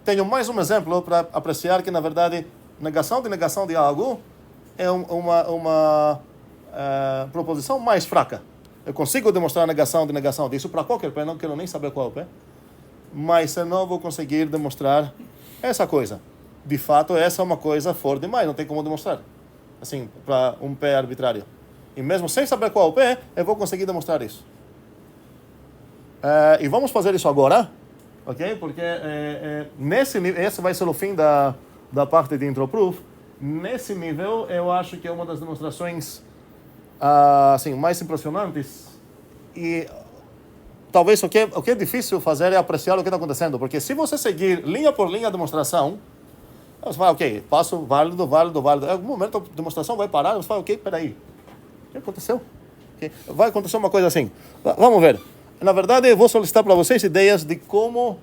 tenho mais um exemplo para apreciar que, na verdade, negação de algo é uma proposição mais fraca. Eu consigo demonstrar a negação disso para qualquer P, não quero nem saber qual é o P. Mas eu não vou conseguir demonstrar essa coisa. De fato, essa é uma coisa forte demais, não tem como demonstrar. Assim, para um P arbitrário. E mesmo sem saber qual é o P, eu vou conseguir demonstrar isso. E vamos fazer isso agora, ok? Porque esse vai ser o fim da parte de intro proof. Nesse nível, eu acho que é uma das demonstrações assim, mais impressionantes. E talvez o que é difícil fazer é apreciar o que está acontecendo, porque se você seguir linha por linha a demonstração, você fala, ok, passo válido. Em algum momento a demonstração vai parar, você fala, ok, peraí, o que aconteceu? Okay. Vai acontecer uma coisa assim. Vamos ver. Na verdade, eu vou solicitar para vocês ideias de como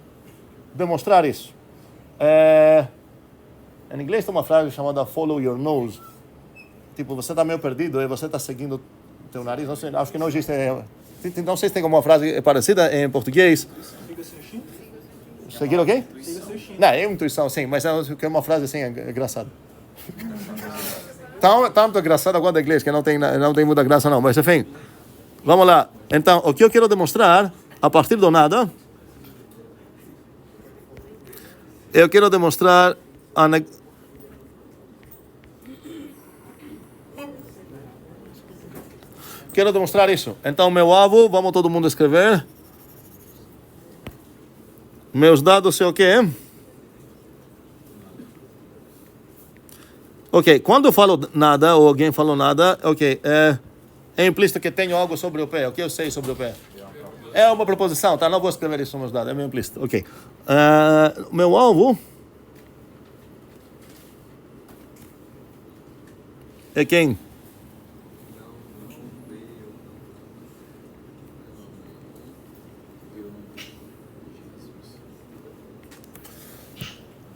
demonstrar isso. Em inglês tem uma frase chamada follow your nose. Tipo, você está meio perdido e você está seguindo teu nariz. Não sei, acho que não existe... Não sei se tem alguma frase parecida em português. Seguir o quê? Não, é intuição, sim, mas é uma frase assim, engraçada. Tanto engraçada quanto em inglês, que não tem muita graça não, mas enfim. Vamos lá. Então, o que eu quero demonstrar, a partir do nada, eu quero demonstrar Quero demonstrar isso. Então, meu alvo, vamos todo mundo escrever. Meus dados é o quê? Ok, quando eu falo nada, ou alguém falou nada, ok, é implícito que tenho algo sobre o P. O que eu sei sobre o P? É uma proposição, tá? Não vou escrever isso nos meus dados, é meio implícito. Ok. Meu alvo é quem?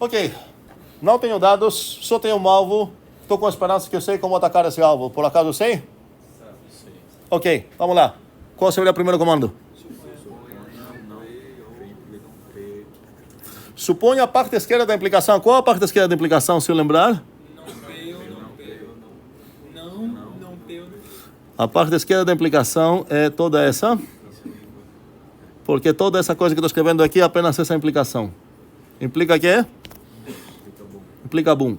Ok. Não tenho dados, só tenho um alvo. Estou com a esperança que eu sei como atacar esse alvo. Por acaso eu sei? Ok, vamos lá. Qual seria o primeiro comando? Suponha a parte esquerda da implicação. Qual a parte esquerda da implicação, se eu lembrar? A parte esquerda da implicação é toda essa. Porque toda essa coisa que estou escrevendo aqui é apenas essa implicação. Implica quê? Implica boom.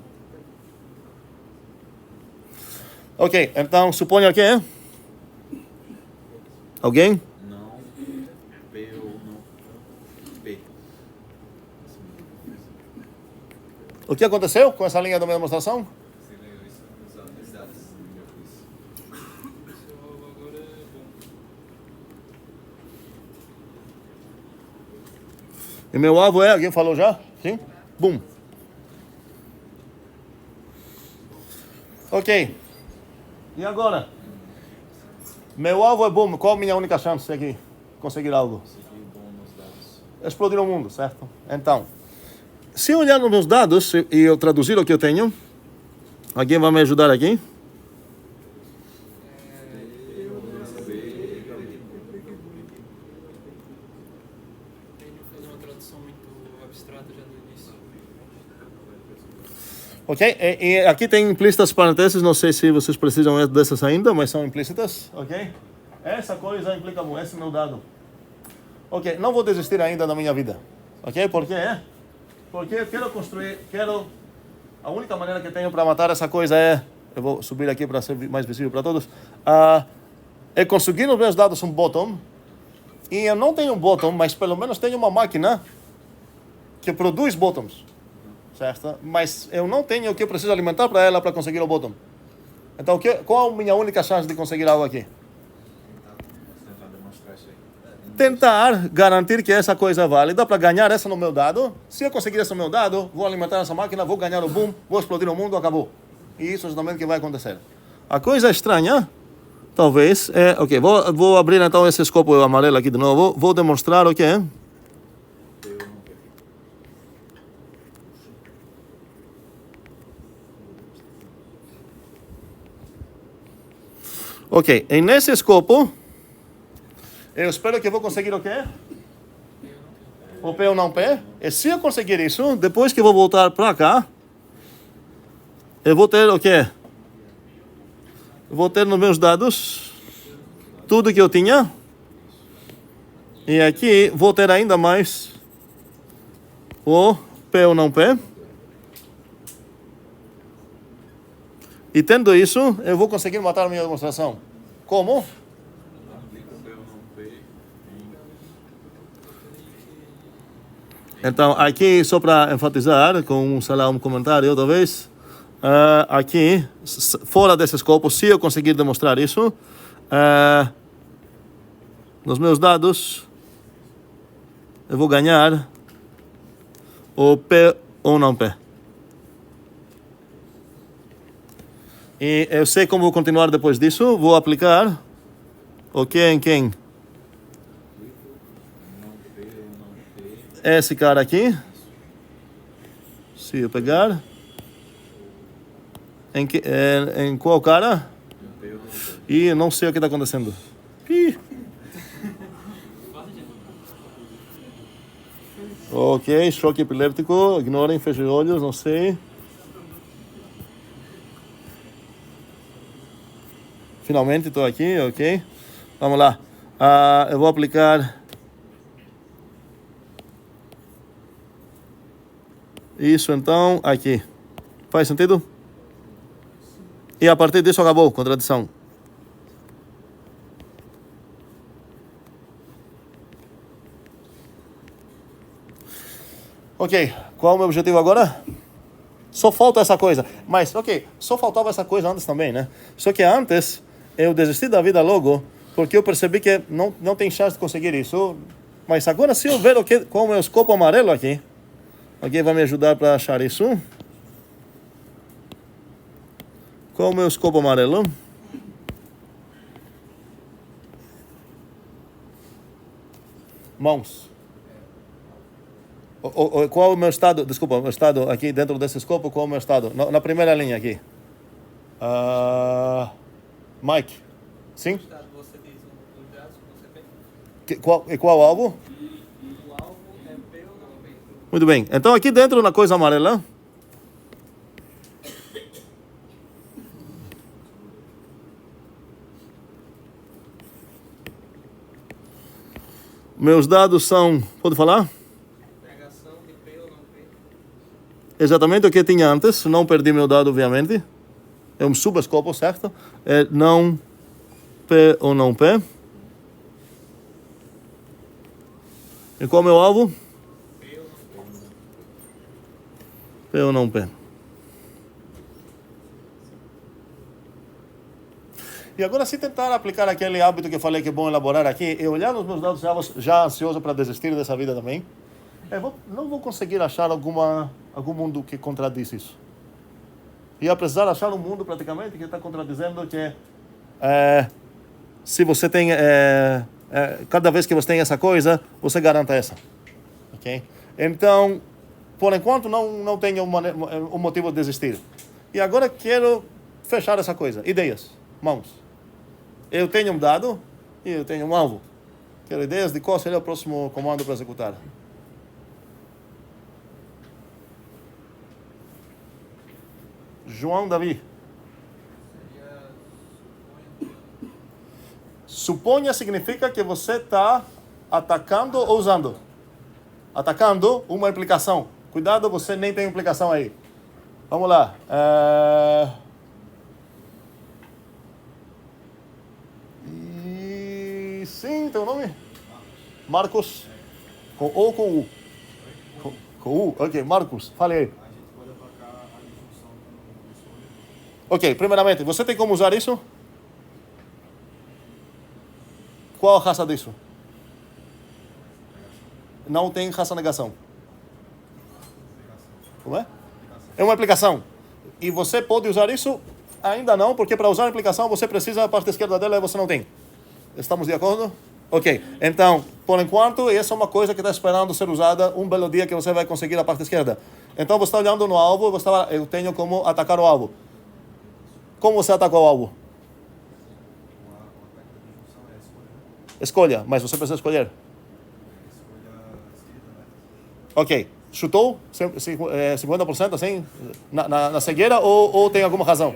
Ok, então suponha o quê? Alguém? Não, P ou não, P. O que aconteceu com essa linha da minha demonstração? E meu alvo é, alguém falou já? Sim? Boom. Ok. E agora? Meu alvo é boom. Qual a minha única chance aqui? Conseguir algo? Explodir o mundo, certo? Então, se eu olhar nos meus dados e eu traduzir o que eu tenho, alguém vai me ajudar aqui? Ok, e aqui tem implícitas parênteses, não sei se vocês precisam dessas ainda, mas são implícitas, ok? Essa coisa implica muito, esse é meu dado. Ok, não vou desistir ainda da minha vida, ok? Por quê? Porque eu quero construir, a única maneira que tenho para matar essa coisa é, eu vou subir aqui para ser mais visível para todos, é conseguir nos meus dados um bottom, e eu não tenho um bottom, mas pelo menos tenho uma máquina que produz bottoms. Certo? Mas eu não tenho o que eu preciso alimentar para ela para conseguir o bottom. Então, qual a minha única chance de conseguir algo aqui? Tentar demonstrar isso aí. Tentar garantir que essa coisa é válida para ganhar essa no meu dado. Se eu conseguir esse no meu dado, vou alimentar essa máquina, vou ganhar o boom, vou explodir o mundo, acabou. E isso é justamente o que vai acontecer. A coisa estranha, talvez, é... Ok, vou abrir então esse escopo amarelo aqui de novo. Vou demonstrar o que é. Ok, e nesse escopo, eu espero que eu vou conseguir o quê? O P ou não P. E se eu conseguir isso, depois que eu vou voltar para cá, eu vou ter o quê? Eu vou ter nos meus dados tudo que eu tinha. E aqui vou ter ainda mais o P ou não P. E tendo isso, eu vou conseguir matar a minha demonstração. Como? Então, aqui, só para enfatizar, com sei lá, um comentário, talvez, aqui, fora desse escopo, se eu conseguir demonstrar isso, nos meus dados, eu vou ganhar o P ou não P. E eu sei como vou continuar depois disso. Vou aplicar o que em quem? Esse cara aqui. Se eu pegar. Em qual cara? E não sei o que está acontecendo. Ok, choque epiléptico. Ignorem, fechem os olhos, não sei. Finalmente estou aqui, ok? Vamos lá. Eu vou aplicar isso então aqui. Faz sentido? E a partir disso acabou, contradição. Ok, qual é o meu objetivo agora? Só falta essa coisa. Mas, ok, só faltava essa coisa antes também, né? Só que antes eu desisti da vida logo, porque eu percebi que não tem chance de conseguir isso. Mas agora, se eu ver qual é o meu escopo amarelo aqui, alguém vai me ajudar para achar isso? Qual é o meu escopo amarelo? Mãos. Qual é o meu estado? Desculpa, o meu estado aqui dentro desse escopo, qual é o meu estado? Na primeira linha aqui. Mike. Sim? Estado, você diz os dados que você tem. Qual o alvo? O alvo é P ou não P? Muito bem. Então aqui dentro na coisa amarela. Meus dados são... Pode falar? Negação de P ou não P? Exatamente o que eu tinha antes. Não perdi meu dado, obviamente. É um subescopo, certo? É não P ou não P. E qual é o meu alvo? P ou não P. E agora, se tentar aplicar aquele hábito que eu falei que é bom elaborar aqui, e olhar nos meus dados já ansioso para desistir dessa vida também, não vou conseguir achar algum mundo que contradiz isso. E ia precisar achar um mundo praticamente que está contradizendo que se você tem cada vez que você tem essa coisa, você garanta essa, ok? Então, por enquanto não tenho um motivo de desistir. E agora quero fechar essa coisa. Ideias, mãos. Eu tenho um dado e eu tenho um alvo. Quero ideias de qual seria o próximo comando para executar. João Davi. Suponha significa que você está atacando ou usando? Atacando uma implicação. Cuidado, você nem tem implicação aí. Vamos lá. Sim, teu nome? Marcos. Com O ou com U? Com U? Ok, Marcos, fale aí. Ok, primeiramente, você tem como usar isso? Qual a raça disso? Não tem raça negação. Como é? É uma aplicação. E você pode usar isso? Ainda não, porque para usar a aplicação você precisa da parte esquerda dela e você não tem. Estamos de acordo? Ok. Então, por enquanto, essa é uma coisa que está esperando ser usada um belo dia que você vai conseguir a parte esquerda. Então, você está olhando no alvo e eu tenho como atacar o alvo. Como você atacou o alvo? Escolha, mas você precisa escolher. Ok. Chutou? 50% assim? Na cegueira ou tem alguma razão?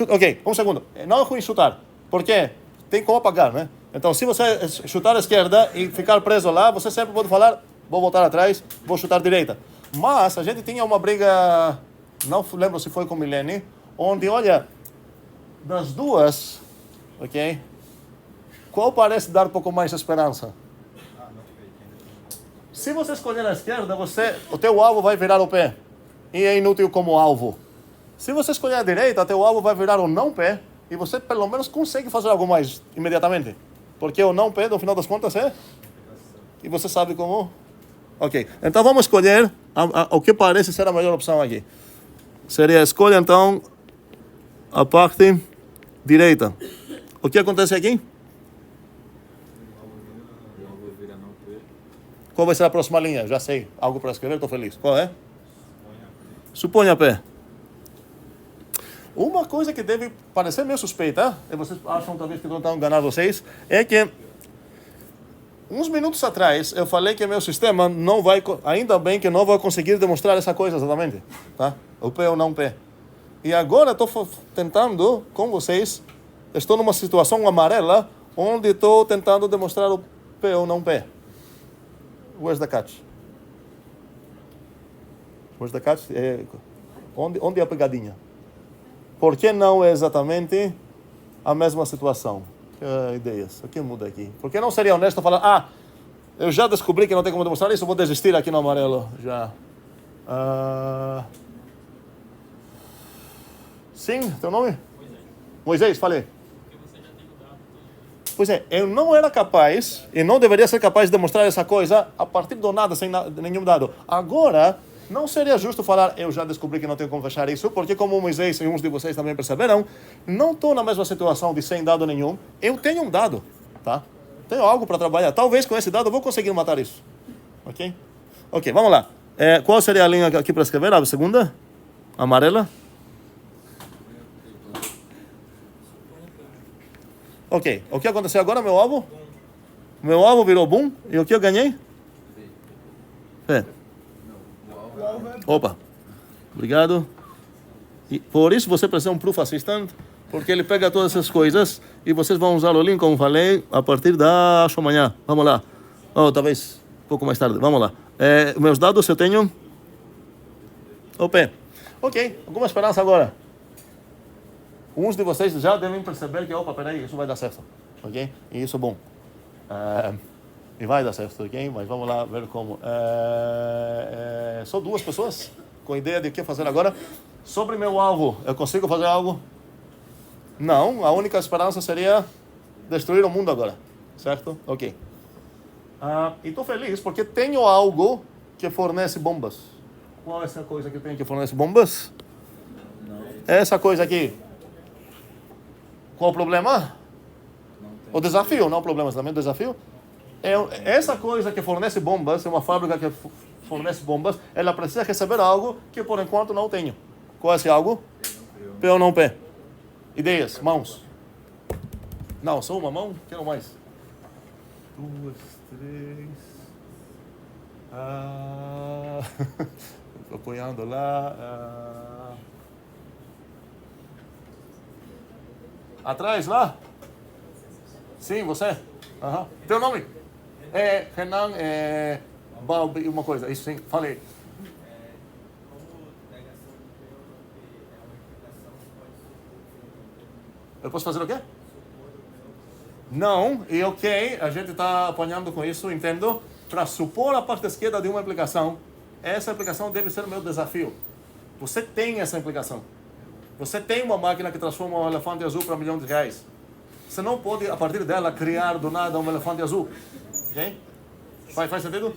Ok, um segundo. Não é ruim chutar. Porque tem como apagar, né? Então, se você chutar à esquerda e ficar preso lá, você sempre pode falar, vou voltar atrás, vou chutar à direita. Mas a gente tinha uma briga, não lembro se foi com Milene, onde, olha, das duas, ok? Qual parece dar um pouco mais de esperança? Se você escolher a esquerda, o teu alvo vai virar o pé. E é inútil como alvo. Se você escolher a direita, o teu alvo vai virar o não pé. E você, pelo menos, consegue fazer algo mais imediatamente. Porque o não pé, no final das contas, é... E você sabe como... Ok. Então, vamos escolher o que parece ser a melhor opção aqui. Seria a escolha, então, a parte direita. O que acontece aqui? Qual vai ser a próxima linha? Já sei. Algo para escrever, estou feliz. Qual é? Suponha pé. Uma coisa que deve parecer meio suspeita, e vocês acham talvez que estou tentando enganar vocês, é que uns minutos atrás eu falei que meu sistema não vai, ainda bem que não vai conseguir demonstrar essa coisa exatamente, tá? O pé ou não pé. E agora estou tentando com vocês, estou numa situação amarela, onde estou tentando demonstrar o pé ou não pé. Where's the catch? Where's the catch? Onde é a pegadinha? Por que não é exatamente a mesma situação? Ideias. O que muda aqui? Por que não seria honesto falar, eu já descobri que não tem como demonstrar isso, vou desistir aqui no amarelo. Já. Sim, teu nome? Moisés, falei. Pois é, eu não era capaz, e não deveria ser capaz de demonstrar essa coisa a partir do nada, sem nenhum dado. Agora, não seria justo falar, eu já descobri que não tenho como fechar isso, porque como Moisés e uns de vocês também perceberam, não estou na mesma situação de sem dado nenhum, eu tenho um dado, tá? Tenho algo para trabalhar. Talvez com esse dado eu vou conseguir matar isso. Ok? Ok, vamos lá. Qual seria a linha aqui para escrever? A segunda? Amarela? Ok, o que aconteceu agora, meu alvo? Meu alvo virou boom. E o que eu ganhei? Opa. Obrigado. E por isso você precisa de um Proof Assistant, porque ele pega todas essas coisas e vocês vão usar o link, como falei, a partir da, acho, amanhã. Vamos lá. Ou talvez um pouco mais tarde. Vamos lá. Meus dados eu tenho o P. Ok, alguma esperança agora? Uns de vocês já devem perceber que, opa, peraí, isso vai dar certo. Ok? E isso é bom. E vai dar certo, ok? Mas vamos lá ver como. Só 2 pessoas com ideia de o que fazer agora. Sobre meu alvo, eu consigo fazer algo? Não, a única esperança seria destruir o mundo agora. Certo? Ok. E estou feliz porque tenho algo que fornece bombas. Qual é essa coisa que eu tenho que fornece bombas? Essa coisa aqui. Qual o problema? O desafio, não o problema, também o desafio. Essa coisa que fornece bombas, é uma fábrica que fornece bombas, ela precisa receber algo que por enquanto não tenho. Qual é esse algo? P ou não P? Ideias, mãos. Não, só uma mão, quero mais. 2, 3. Apoiando lá. Atrás lá? Sim, você? Teu nome? Renan, Balbi, uma coisa. Isso sim, falei. Eu posso fazer o quê? Não, e ok, a gente está apanhando com isso, entendo. Para supor a parte esquerda de uma implicação, essa implicação deve ser o meu desafio. Você tem essa implicação. Você tem uma máquina que transforma um elefante azul para R$1 milhão. Você não pode, a partir dela, criar do nada um elefante azul. Ok? Faz sentido?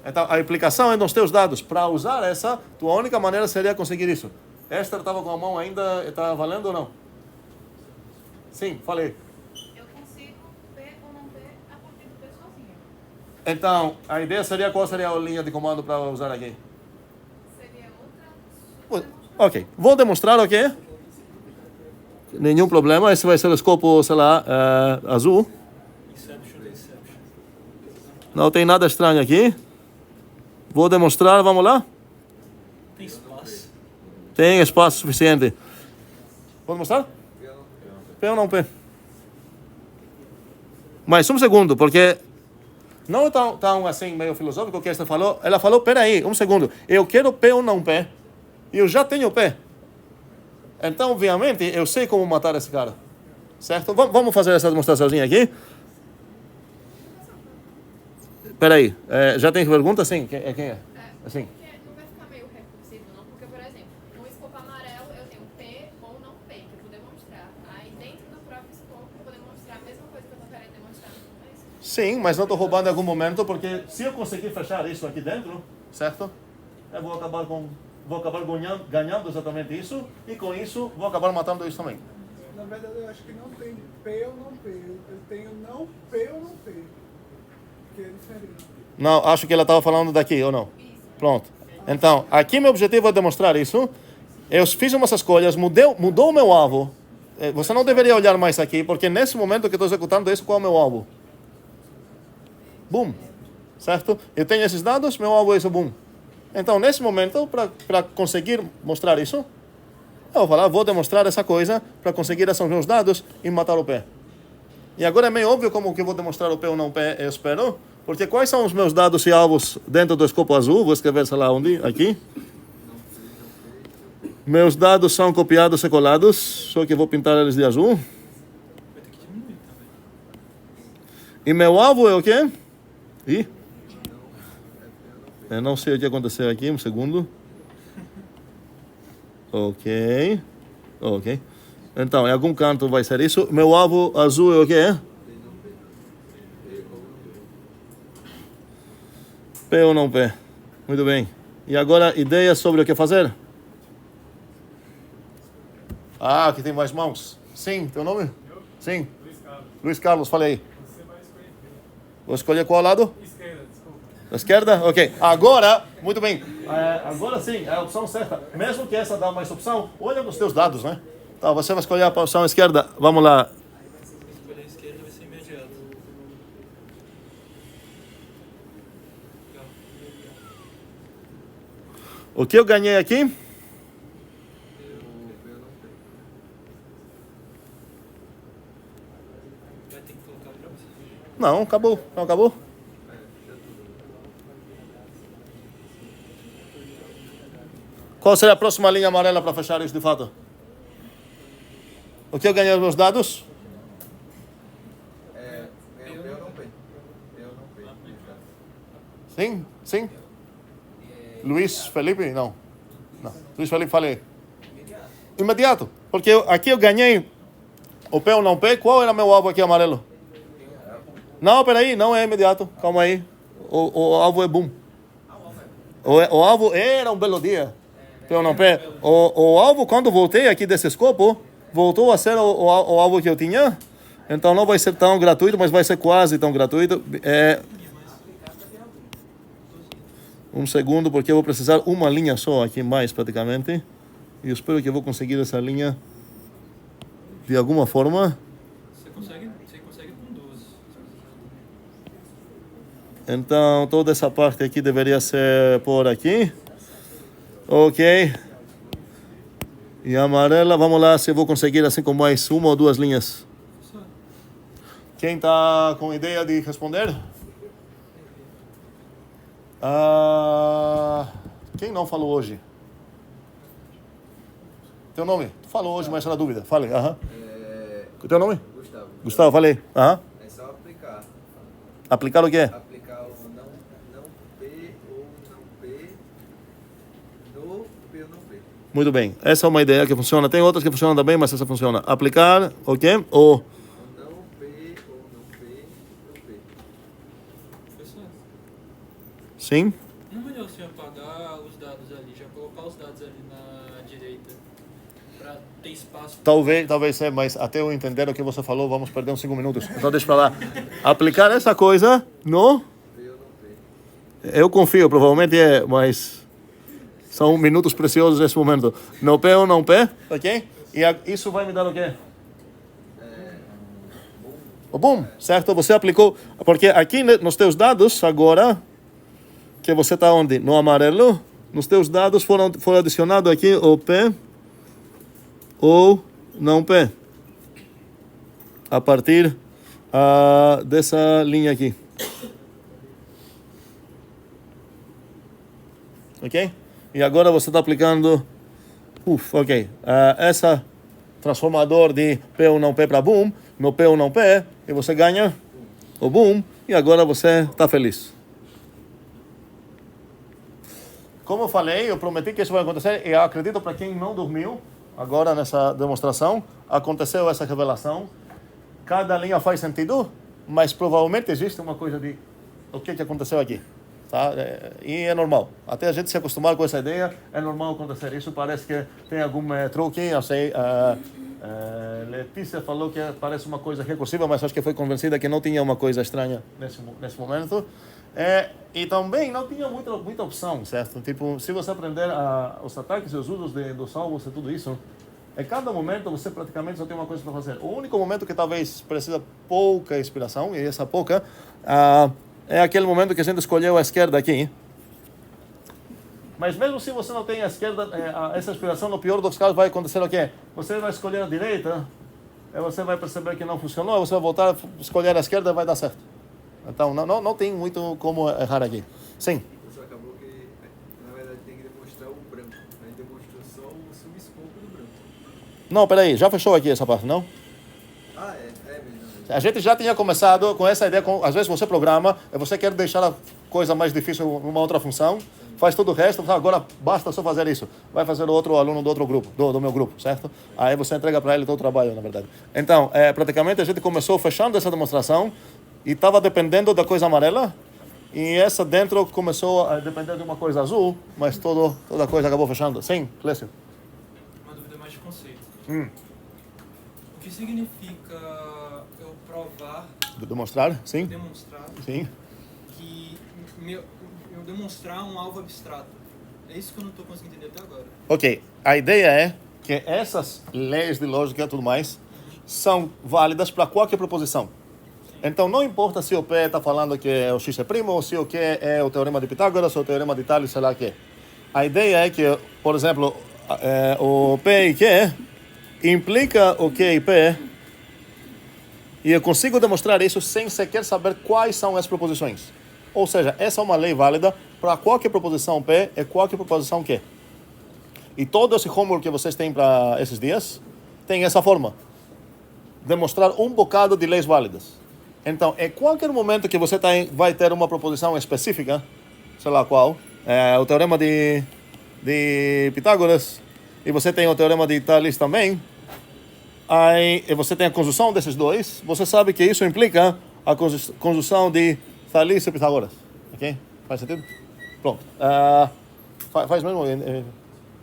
Então, a implicação é nos teus dados. Para usar essa, tua única maneira seria conseguir isso. Esther estava com a mão ainda, está valendo ou não? Sim, falei. Eu consigo ver ou não ver a partir do P sozinho. Então, a ideia seria, qual seria a linha de comando para usar aqui? Seria outra. Ok, vou demonstrar o que? Nenhum problema, esse vai ser o escopo, sei lá, azul. Não tem nada estranho aqui. Vou demonstrar, vamos lá? Tem espaço. Tem espaço suficiente. Vou mostrar? P ou não P? Mas um segundo, porque não é tão assim meio filosófico o que esta falou. Ela falou, peraí, um segundo. Eu quero P ou não P? E eu já tenho P. Então, obviamente, eu sei como matar esse cara. Certo? Vamos fazer essa demonstraçãozinha aqui. Peraí, já tem pergunta? Sim, quem é? Assim. Não vai ficar meio recursivo, não, porque, por exemplo, no escopo amarelo eu tenho P ou não P, que eu vou demonstrar. Aí, dentro do próprio escopo, eu vou demonstrar a mesma coisa que eu estou querendo demonstrar. Não é isso? Sim, mas não estou roubando em algum momento, porque se eu conseguir fechar isso aqui dentro, certo? Eu vou acabar ganhando exatamente isso, e com isso vou acabar matando isso também. Na verdade, eu acho que não tem P ou não P. Eu tenho não P ou não P. Que é diferente. Não, acho que ela estava falando daqui, ou não? Pronto. Então, aqui meu objetivo é demonstrar isso. Eu fiz umas escolhas, mudou o meu alvo. Você não deveria olhar mais aqui, porque nesse momento que estou executando isso, qual é o meu alvo? Boom. Certo? Eu tenho esses dados, meu alvo é esse boom. Então, nesse momento, para conseguir mostrar isso, eu vou falar, vou demonstrar essa coisa para conseguir esses meus dados e matar o P. E agora é meio óbvio como que eu vou demonstrar o P ou não P, eu espero. Porque quais são os meus dados e alvos dentro do escopo azul? Vou escrever, sei lá onde, aqui. Meus dados são copiados e colados, só que vou pintar eles de azul. E meu alvo é o quê? Eu não sei o que aconteceu aqui, um segundo. Ok. Então, em algum canto vai ser isso. Meu alvo azul é o quê? P ou não P? Muito bem. E agora, ideias sobre o que fazer? Aqui tem mais mãos. Sim, teu nome? Eu? Sim. Luiz Carlos. Luiz Carlos, fale aí. Você vai escolher P. Vou escolher qual lado? Esquerda, desculpa. Esquerda? Ok. Agora, muito bem. Agora sim, é a opção certa. Mesmo que essa dá mais opção, olha nos teus dados, né? Então, você vai escolher a opção esquerda. Vamos lá. Escolher a esquerda vai ser imediato. O que eu ganhei aqui? Vai ter que colocar pra você. Não, acabou. Não acabou? Qual seria a próxima linha amarela para fechar isso de fato? O que eu ganhei os meus dados? Eu não pei. Sim, sim. Luiz Felipe? Não. Luiz Felipe, falei. Imediato. Porque aqui eu ganhei o pé ou não pé. Qual era meu alvo aqui amarelo? Não, peraí, não é imediato. Calma aí. O alvo é boom. O alvo era um belo dia. Pé ou não pé. O alvo, quando voltei aqui desse escopo, voltou a ser o alvo que eu tinha. Então não vai ser tão gratuito, mas vai ser quase tão gratuito. Um segundo, porque eu vou precisar uma linha só aqui mais praticamente. E eu espero que eu vou conseguir essa linha de alguma forma. Você consegue com 12. Então toda essa parte aqui deveria ser por aqui. Ok. E a amarela, vamos lá se eu vou conseguir assim com mais uma ou duas linhas. Quem está com ideia de responder? Quem não falou hoje? Teu nome? Tu falou hoje, mas era dúvida. Fale. Teu nome? Gustavo. Gustavo, falei. É só aplicar. Aplicar o quê? Aplicar o não P ou não P no P ou não P. Muito bem. Essa é uma ideia que funciona. Tem outras que funcionam também, mas essa funciona. Aplicar o quê? O Não P ou não P no P. Professor, sim. não é melhor você apagar os dados ali, já colocar os dados ali na direita, pra ter espaço. Talvez seja, mas até eu entender o que você falou, vamos perder uns 5 minutos. Então deixa pra lá. Aplicar essa coisa no... P ou não P. Eu confio, provavelmente é, mas são minutos preciosos nesse momento. No pé ou não pé, ok? E isso vai me dar o quê? O boom, certo? Você aplicou, porque aqui nos teus dados agora, que você está onde? No amarelo, nos teus dados foram adicionado aqui o pé ou não pé. A partir dessa linha aqui. Ok? E agora você está aplicando... ok. Essa transformador de P ou não P para boom, no P ou não P, e você ganha o boom, e agora você está feliz. Como eu falei, eu prometi que isso vai acontecer, e eu acredito para quem não dormiu, agora nessa demonstração, aconteceu essa revelação. Cada linha faz sentido, mas provavelmente existe uma coisa de o que aconteceu aqui. Tá? E é normal. Até a gente se acostumar com essa ideia, é normal acontecer isso. Parece que tem algum truque, eu sei. Letícia falou que parece uma coisa recursiva, mas acho que foi convencida que não tinha uma coisa estranha nesse momento. E também não tinha muita opção, certo? Tipo, se você aprender os ataques e os usos dos salvos e tudo isso, em cada momento você praticamente só tem uma coisa para fazer. O único momento que talvez precisa pouca inspiração, e essa pouca, é aquele momento que a gente escolheu a esquerda aqui. Mas mesmo se você não tem a esquerda, essa inspiração, no pior dos casos vai acontecer o quê? Você vai escolher a direita, e você vai perceber que não funcionou, você vai voltar a escolher a esquerda e vai dar certo. Então não tem muito como errar aqui. Sim. Só acabou que, na verdade, tem que demonstrar o branco. A gente demonstrou só o subescopo do branco. Não, peraí, já fechou aqui essa parte, não? É mesmo. A gente já tinha começado com essa ideia, às vezes você programa, e você quer deixar a coisa mais difícil numa outra função, faz todo o resto, agora basta só fazer isso. Vai fazer o outro aluno do outro grupo, do meu grupo, certo? Aí você entrega para ele todo o trabalho, na verdade. Então, praticamente a gente começou fechando essa demonstração e estava dependendo da coisa amarela, e essa dentro começou a depender de uma coisa azul, mas toda a coisa acabou fechando. Sim, Clécio? Uma dúvida mais de conceito. O que significa eu provar, Demonstrar, sim. demonstrar Sim. que eu demonstrar um alvo abstrato. É isso que eu não estou conseguindo entender até agora. Ok, a ideia é que essas leis de lógica e tudo mais são válidas para qualquer proposição. Então, não importa se o P está falando que o x é primo, ou se o Q é o teorema de Pitágoras, ou o teorema de Tales, sei lá o que. A ideia é que, por exemplo, o P e Q implica o Q e P, e eu consigo demonstrar isso sem sequer saber quais são as proposições. Ou seja, essa é uma lei válida para qualquer proposição P e qualquer proposição Q. E todo esse homework que vocês têm para esses dias tem essa forma. Demonstrar um bocado de leis válidas. Então, em qualquer momento que você vai ter uma proposição específica, sei lá qual, o teorema de Pitágoras, e você tem o teorema de Tales também, aí você tem a conjunção desses dois, você sabe que isso implica a conjunção de Tales e Pitágoras. Ok? Faz sentido? Pronto. Faz mesmo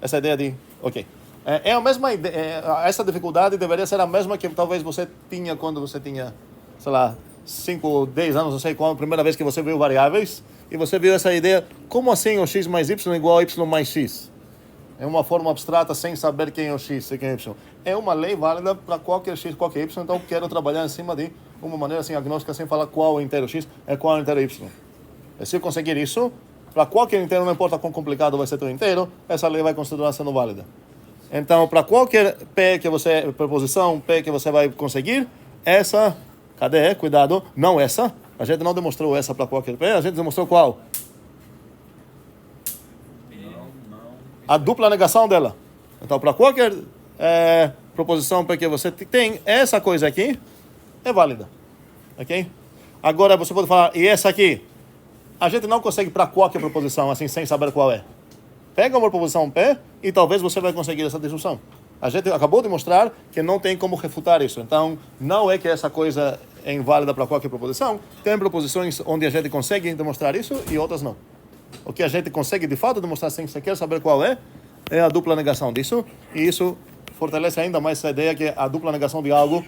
essa ideia de... Ok. É a mesma ideia, essa dificuldade deveria ser a mesma que talvez você tinha quando você tinha, sei lá, 5, 10 anos, não sei qual, a primeira vez que você viu variáveis, e você viu essa ideia, como assim o x mais y igual a y mais x? É uma forma abstrata sem saber quem é o x e quem é o y. É uma lei válida para qualquer x, qualquer y, então quero trabalhar em cima de uma maneira assim agnóstica, sem falar qual é o inteiro x é qual é o inteiro y. E se eu conseguir isso, para qualquer inteiro, não importa quão complicado vai ser o inteiro, essa lei vai considerar sendo válida. Então, para qualquer P que você, preposição P que você vai conseguir, essa... Cadê? Cuidado, não essa. A gente não demonstrou essa para qualquer P, a gente demonstrou qual? A dupla negação dela. Então, para qualquer proposição P que você tem, essa coisa aqui é válida. Ok? Agora, você pode falar, e essa aqui? A gente não consegue para qualquer proposição, assim, sem saber qual é. Pega uma proposição P e talvez você vai conseguir essa disjunção. A gente acabou de mostrar que não tem como refutar isso. Então, não é que essa coisa é inválida para qualquer proposição. Tem proposições onde a gente consegue demonstrar isso e outras não. O que a gente consegue de fato demonstrar sem sequer saber qual é a dupla negação disso. E isso fortalece ainda mais essa ideia que a dupla negação de algo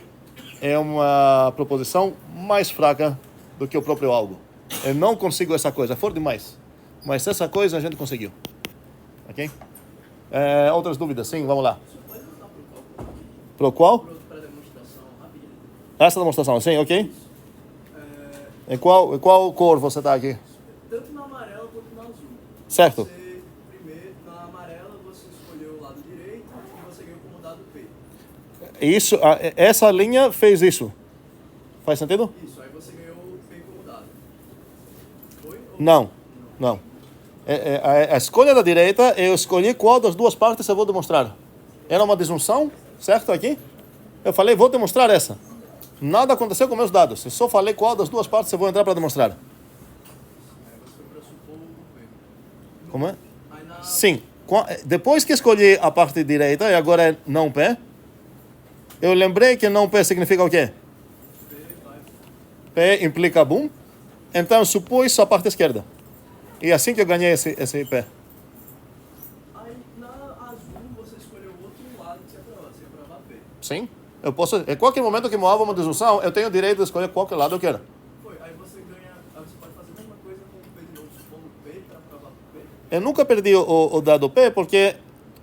é uma proposição mais fraca do que o próprio algo. Eu não consigo essa coisa, é forte demais. Mas essa coisa a gente conseguiu. Ok? Outras dúvidas? Sim, vamos lá. Pro qual? Para demonstração, rapidinho. Essa demonstração, sim, ok? Em qual cor você está aqui? Tanto na amarela quanto na azul. Certo. Você, primeiro, na amarela, você escolheu o lado direito e você ganhou como dado P. Isso, essa linha fez isso. Faz sentido? Isso, aí você ganhou o P como dado. Foi? Não. A escolha da direita, eu escolhi qual das duas partes eu vou demonstrar. Era uma disjunção, certo aqui? Eu falei, vou demonstrar essa. Nada aconteceu com meus dados. Eu só falei qual das duas partes eu vou entrar para demonstrar. Aí você foi para supor o P. Como é? Aí na... Sim. Depois que escolhi a parte direita, e agora é não P, eu lembrei que não P significa o quê? P implica boom. Então eu supus a parte esquerda. E assim que eu ganhei esse P. Aí na azul você escolheu o outro lado que você aprovava P. Sim. Eu posso, em qualquer momento que mova uma disjunção, eu tenho o direito de escolher qualquer lado eu quero. Foi, aí você ganha, aí você pode fazer a mesma coisa com o P de novo, supondo P para aprovar P. Eu nunca perdi o dado P, porque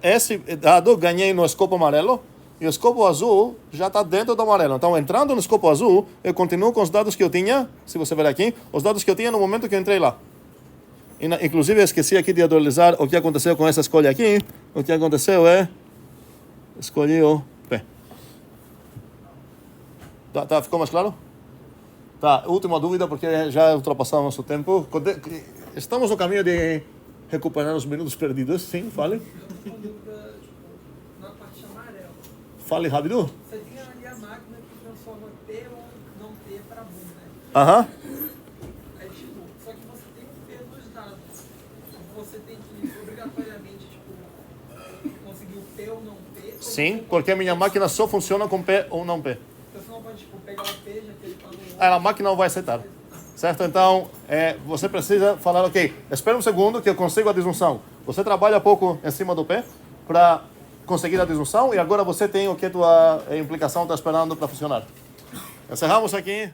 esse dado eu ganhei no escopo amarelo, e o escopo azul já está dentro do amarelo. Então, entrando no escopo azul, eu continuo com os dados que eu tinha, se você ver aqui, os dados que eu tinha no momento que eu entrei lá. Inclusive, eu esqueci aqui de atualizar o que aconteceu com essa escolha aqui. O que aconteceu escolhi o P. Tá, ficou mais claro? Tá, última dúvida, porque já ultrapassamos nosso tempo. Estamos no caminho de recuperar os minutos perdidos. Sim, fale. Eu tenho uma dúvida, na parte amarela. Fale rápido. Você tem ali a máquina que transforma P ou não P para boom, né? Aham. Aí, tipo, só que você tem um P nos dados. Você tem que, obrigatoriamente, conseguir o P ou não P. Ou Sim, porque a minha máquina só funciona com P ou não P. Então você não pode, pegar o P, já que ele está no... A máquina não vai aceitar. Certo? Então, você precisa falar, ok, espera um segundo que eu consigo a disjunção. Você trabalha pouco em cima do P para conseguir a disjunção e agora você tem o que a tua implicação está esperando para funcionar. Encerramos aqui.